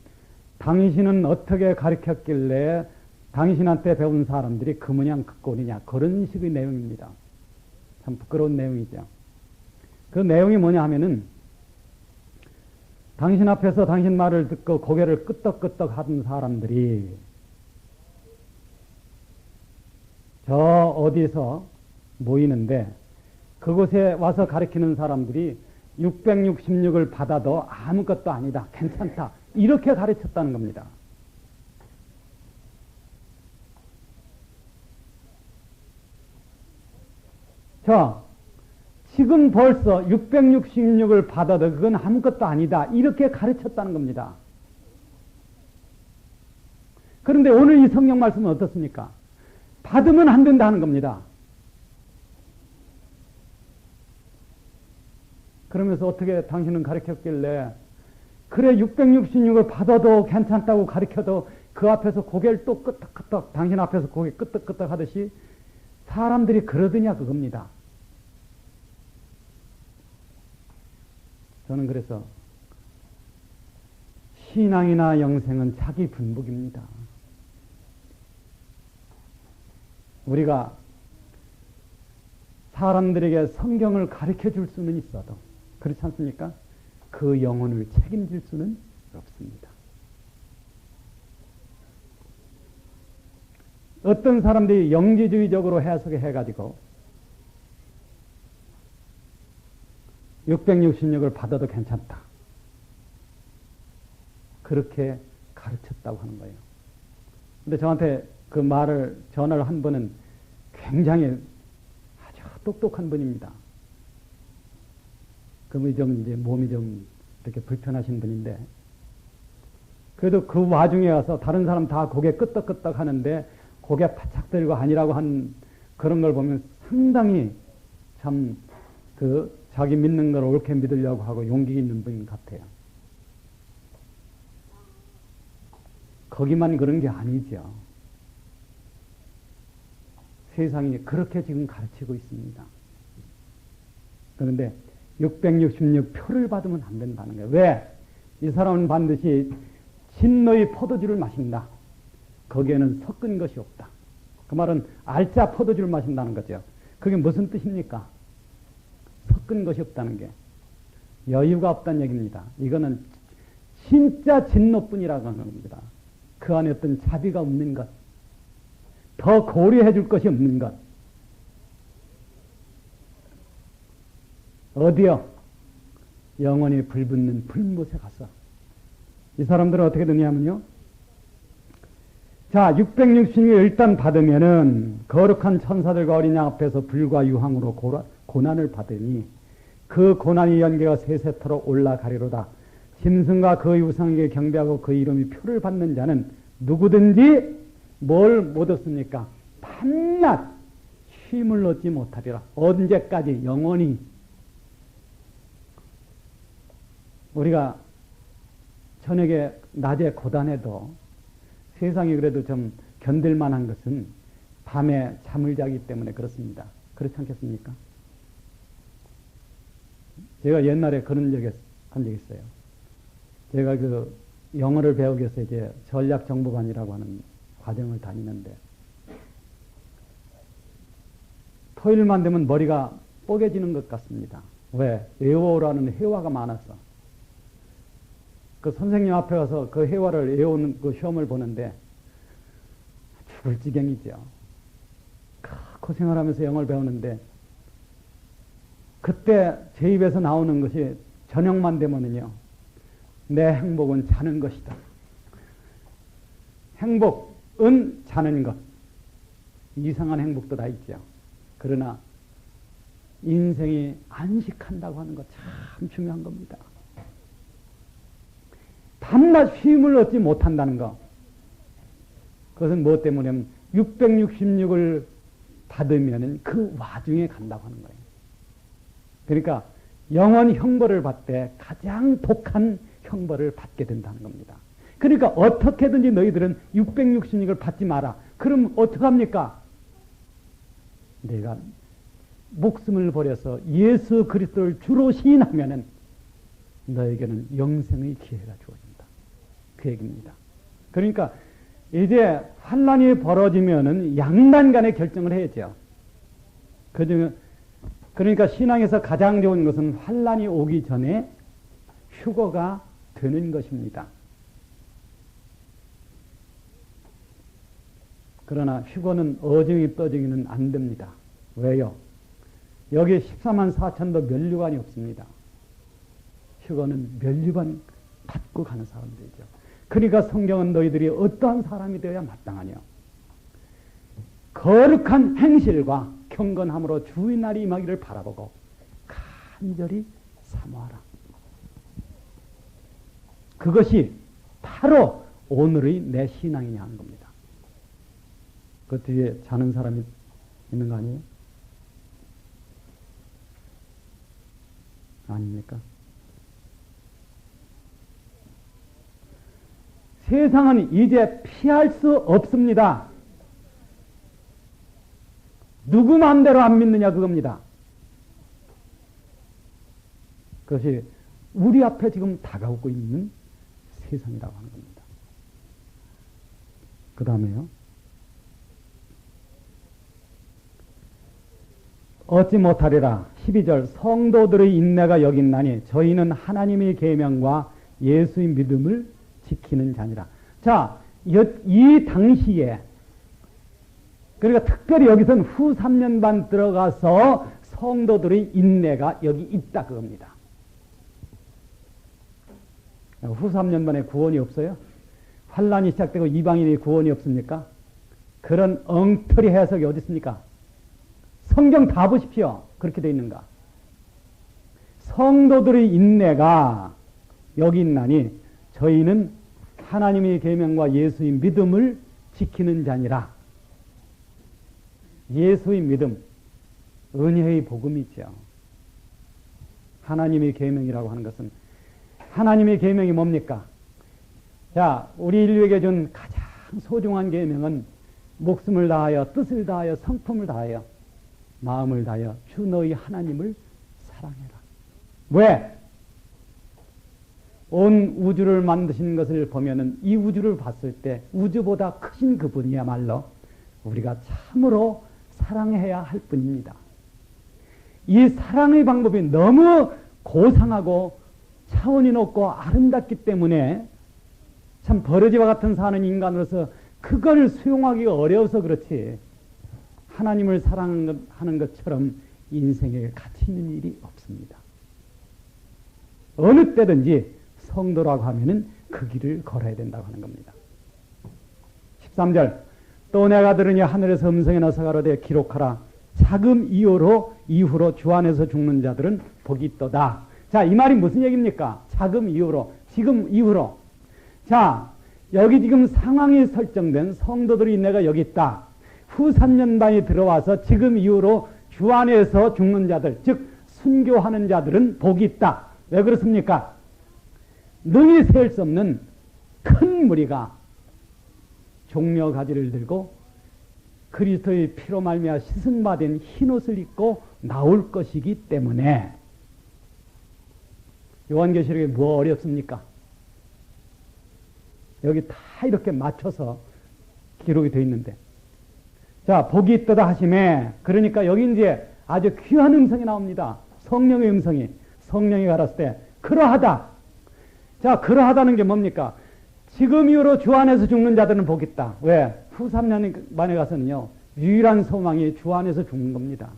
A: 당신은 어떻게 가르쳤길래 당신한테 배운 사람들이 그 모양 그 꼴이냐, 그런 식의 내용입니다. 참 부끄러운 내용이죠. 그 내용이 뭐냐 하면은, 당신 앞에서 당신 말을 듣고 고개를 끄덕끄덕 하던 사람들이 저 어디서 모이는데, 그곳에 와서 가르치는 사람들이 666을 받아도 아무것도 아니다, 괜찮다, 이렇게 가르쳤다는 겁니다. 자, 지금 벌써 666을 받아도 그건 아무것도 아니다, 이렇게 가르쳤다는 겁니다. 그런데 오늘 이 성경 말씀은 어떻습니까? 받으면 안 된다는 겁니다. 그러면서 어떻게 당신은 가르쳤길래 그래 666을 받아도 괜찮다고 가르쳐도 그 앞에서 고개를 또 끄덕끄덕 당신 앞에서 고개 끄덕끄덕 하듯이 사람들이 그러더냐 그겁니다. 저는 그래서 신앙이나 영생은 자기 분복입니다. 우리가 사람들에게 성경을 가르쳐 줄 수는 있어도 그렇지 않습니까? 그 영혼을 책임질 수는 없습니다. 어떤 사람들이 영지주의적으로 해석해가지고 666을 받아도 괜찮다. 그렇게 가르쳤다고 하는 거예요. 근데 저한테 그 말을, 전화를 한 분은 굉장히 아주 똑똑한 분입니다. 그분이 좀 이제 몸이 좀 이렇게 불편하신 분인데, 그래도 그 와중에 와서 다른 사람 다 고개 끄덕끄덕 하는데 고개 바짝 들고 아니라고 한 그런 걸 보면 상당히 참 그 자기 믿는 걸 옳게 믿으려고 하고 용기 있는 분 같아요. 거기만 그런 게 아니죠. 세상이 그렇게 지금 가르치고 있습니다. 그런데 666표를 받으면 안 된다는 거예요. 왜? 이 사람은 반드시 진노의 포도주를 마신다. 거기에는 섞은 것이 없다. 그 말은 알짜 포도주를 마신다는 거죠. 그게 무슨 뜻입니까? 섞은 것이 없다는 게 여유가 없다는 얘기입니다. 이거는 진짜 진노뿐이라고 하는 겁니다. 그 안에 어떤 자비가 없는 것, 더 고려해 줄 것이 없는 것. 어디요? 영원히 불붙는 불못에 가서. 이 사람들은 어떻게 되냐면요. 자, 666을 일단 받으면은 거룩한 천사들과 어린 양 앞에서 불과 유황으로 고난을 받으니 그 고난의 연계가 세세토록 올라가리로다. 짐승과 그의 우상에게 경배하고 그 이름이 표를 받는 자는 누구든지 뭘 못 얻습니까? 밤낮 쉼을 얻지 못하리라. 언제까지? 영원히. 우리가 저녁에 낮에 고단해도 세상이 그래도 좀 견딜 만한 것은 밤에 잠을 자기 때문에 그렇습니다. 그렇지 않겠습니까? 제가 옛날에 그런 적이 한 적이 있어요. 제가 그 영어를 배우기 위해서 이제 전략정보반이라고 하는 과정을 다니는데 토요일만 되면 머리가 뽀개지는 것 같습니다. 왜? 외워오라는 회화가 많아서. 그 선생님 앞에 가서 그 회화를 외우는 그 시험을 보는데 죽을 지경이죠. 고생을 하면서 영어를 배우는데 그때 제 입에서 나오는 것이 저녁만 되면은요. 내 행복은 자는 것이다. 행복은 자는 것. 이상한 행복도 다 있죠. 그러나 인생이 안식한다고 하는 것 참 중요한 겁니다. 밤낮 쉼을 얻지 못한다는 것. 그것은 무엇 때문이냐면 666을 받으면 그 와중에 간다고 하는 거예요. 그러니까 영원 형벌을 받되 가장 독한 형벌을 받게 된다는 겁니다. 그러니까 어떻게든지 너희들은 666을 받지 마라. 그럼 어떡합니까? 내가 목숨을 버려서 예수 그리스도를 주로 시인하면은 너에게는 영생의 기회가 주어진다. 그 얘기입니다. 그러니까 이제 환난이 벌어지면은 양난 간에 결정을 해야죠. 그러니까 신앙에서 가장 좋은 것은 환난이 오기 전에 휴거가 되는 것입니다. 그러나 휴거는 어중이 떠중이는 안 됩니다. 왜요? 여기 14만 4천도 면류관이 없습니다. 휴거는 면류관 받고 가는 사람들이죠. 그러니까 성경은 너희들이 어떠한 사람이 되어야 마땅하냐. 거룩한 행실과 경건함으로 주의 날이 임하기를 바라보고 간절히 사모하라. 그것이 바로 오늘의 내 신앙이냐 하는 겁니다. 그 뒤에 자는 사람이 있는 거 아니에요? 아닙니까? 세상은 이제 피할 수 없습니다. 누구 마음대로 안 믿느냐 그겁니다. 그것이 우리 앞에 지금 다가오고 있는 세상이라고 하는 겁니다. 그 다음에요. 얻지 못하리라. 12절 성도들의 인내가 여기 있나니 저희는 하나님의 계명과 예수의 믿음을 지키는 자니라. 자, 이 당시에 그러니까 특별히 여기서는 후 3년 반 들어가서 성도들의 인내가 여기 있다 그겁니다. 후 3년 반에 구원이 없어요? 환란이 시작되고 이방인의 구원이 없습니까? 그런 엉터리 해석이 어디 있습니까? 성경 다 보십시오. 그렇게 되어 있는가? 성도들의 인내가 여기 있나니 저희는 하나님의 계명과 예수의 믿음을 지키는 자니라. 예수의 믿음, 은혜의 복음이죠. 하나님의 계명이라고 하는 것은 하나님의 계명이 뭡니까? 자, 우리 인류에게 준 가장 소중한 계명은 목숨을 다하여 뜻을 다하여 성품을 다하여 마음을 다하여 주 너희 하나님을 사랑해라. 왜? 온 우주를 만드신 것을 보면은 이 우주를 봤을 때 우주보다 크신 그분이야말로 우리가 참으로 사랑해야 할 뿐입니다. 이 사랑의 방법이 너무 고상하고 차원이 높고 아름답기 때문에 참 버러지와 같은 사는 인간으로서 그걸 수용하기가 어려워서 그렇지 하나님을 사랑하는 것처럼 인생에 가치 있는 일이 없습니다. 어느 때든지 성도라고 하면은 그 길을 걸어야 된다고 하는 겁니다. 13절 또 내가 들으니 하늘에서 음성이 나서 가로되 기록하라 자금 이후로 주 안에서 죽는 자들은 복이 있도다. 자, 이 말이 무슨 얘기입니까? 자금 이후로, 지금 이후로. 자, 여기 지금 상황이 설정된 성도들의 인내가 여기 있다. 후 3년 반이 들어와서 지금 이후로 주 안에서 죽는 자들, 즉 순교하는 자들은 복이 있다. 왜 그렇습니까? 능히 셀 수 없는 큰 무리가 종려 가지를 들고 그리스도의 피로 말미암아 씻음받은 흰옷을 입고 나올 것이기 때문에 요한계시록에 뭐 어렵습니까? 여기 다 이렇게 맞춰서 기록이 되어 있는데 자, 복이 있도다 하심에 그러니까 여기 이제 아주 귀한 음성이 나옵니다. 성령의 음성이 성령이 가랐을 때 그러하다. 자, 그러하다는 게 뭡니까? 지금 이후로 주 안에서 죽는 자들은 복 있다. 왜? 후 3년 만에 가서는요. 유일한 소망이 주 안에서 죽는 겁니다.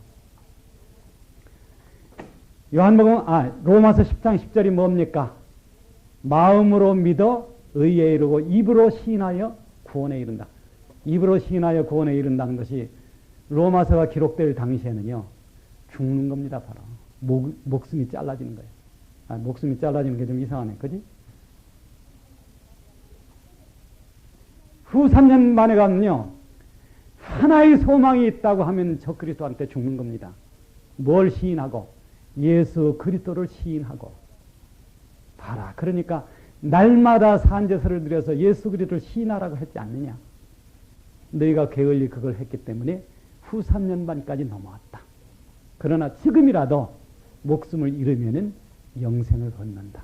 A: 로마서 10장 10절이 뭡니까? 마음으로 믿어 의에 이르고 입으로 시인하여 구원에 이른다. 입으로 시인하여 구원에 이른다는 것이 로마서가 기록될 당시에는요. 죽는 겁니다. 바로. 목숨이 잘라지는 거예요. 목숨이 잘라지는 게 좀 이상하네. 그지? 후 3년 만에 가면요. 하나의 소망이 있다고 하면 저 그리스도한테 죽는 겁니다. 뭘 시인하고? 예수 그리스도를 시인하고. 봐라. 그러니까 날마다 산제사를 드려서 예수 그리스도를 시인하라고 했지 않느냐. 너희가 게을리 그걸 했기 때문에 후 3년 반까지 넘어왔다. 그러나 지금이라도 목숨을 잃으면은 영생을 얻는다.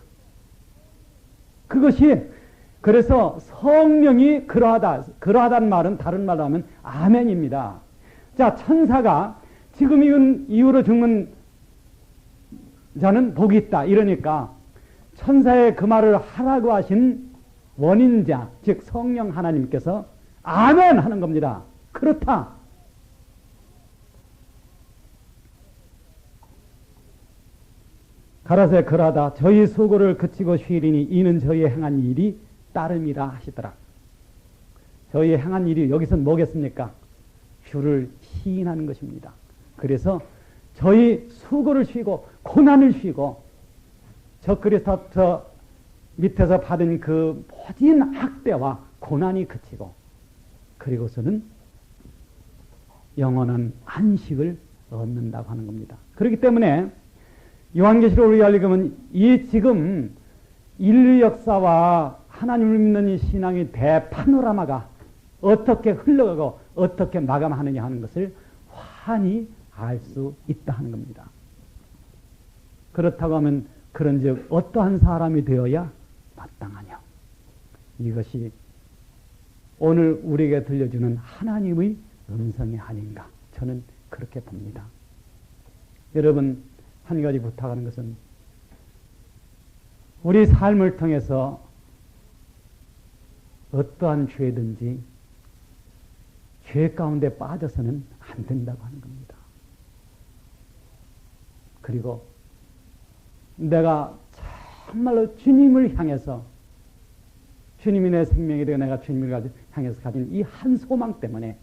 A: 그것이 그래서 성령이 그러하다는 말은 다른 말로 하면 아멘입니다. 자, 천사가 지금 이후로 죽는 자는 복이 있다. 이러니까 천사의 그 말을 하라고 하신 원인자, 즉 성령 하나님께서 아멘 하는 겁니다. 그렇다. 가라사대 그러하다. 저희 수고를 그치고 쉬리니 이는 저희 행한 일이 따름이라 하시더라. 저희 행한 일이 여기서는 뭐겠습니까? 주를 시인하는 것입니다. 그래서 저희 수고를 쉬고 고난을 쉬고 저 그리스도 밑에서 받은 그 모든 학대와 고난이 그치고 그리고서는 영원한 안식을 얻는다고 하는 겁니다. 그렇기 때문에 요한계시록을 읽으면 이 지금 인류 역사와 하나님을 믿는 이 신앙의 대파노라마가 어떻게 흘러가고 어떻게 마감하느냐 하는 것을 환히 알 수 있다 하는 겁니다. 그렇다고 하면 그런즉 어떠한 사람이 되어야 마땅하냐. 이것이 오늘 우리에게 들려주는 하나님의 음성이 아닌가. 저는 그렇게 봅니다. 여러분, 한 가지 부탁하는 것은 우리 삶을 통해서 어떠한 죄든지 죄 가운데 빠져서는 안 된다고 하는 겁니다. 그리고 내가 정말로 주님을 향해서 주님이 내 생명이 되고 내가 주님을 향해서 가진 이 한 소망 때문에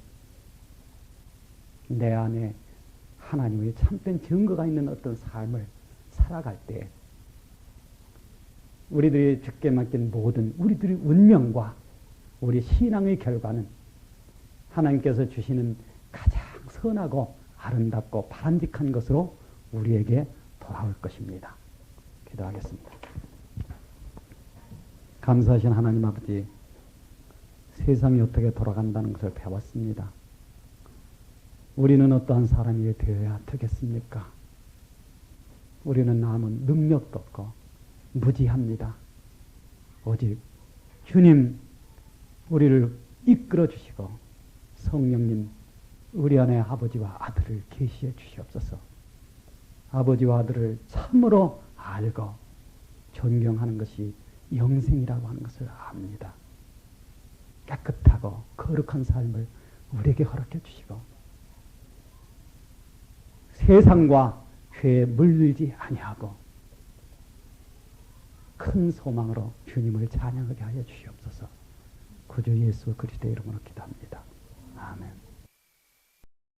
A: 내 안에 하나님의 참된 증거가 있는 어떤 삶을 살아갈 때 우리들이 죽게 맡긴 모든 우리들의 운명과 우리 신앙의 결과는 하나님께서 주시는 가장 선하고 아름답고 바람직한 것으로 우리에게 돌아올 것입니다. 기도하겠습니다. 감사하신 하나님 아버지, 세상이 어떻게 돌아간다는 것을 배웠습니다. 우리는 어떠한 사람이 되어야 되겠습니까? 우리는 아무 능력도 없고 무지합니다. 오직 주님 우리를 이끌어 주시고 성령님 우리 안에 아버지와 아들을 계시해 주시옵소서. 아버지와 아들을 참으로 알고 존경하는 것이 영생이라고 하는 것을 압니다. 깨끗하고 거룩한 삶을 우리에게 허락해 주시고 세상과 죄에 물들지 아니하고 큰 소망으로 주님을 찬양하게 하여 주시옵소서. 구주 예수 그리스도의 이름으로 기도합니다.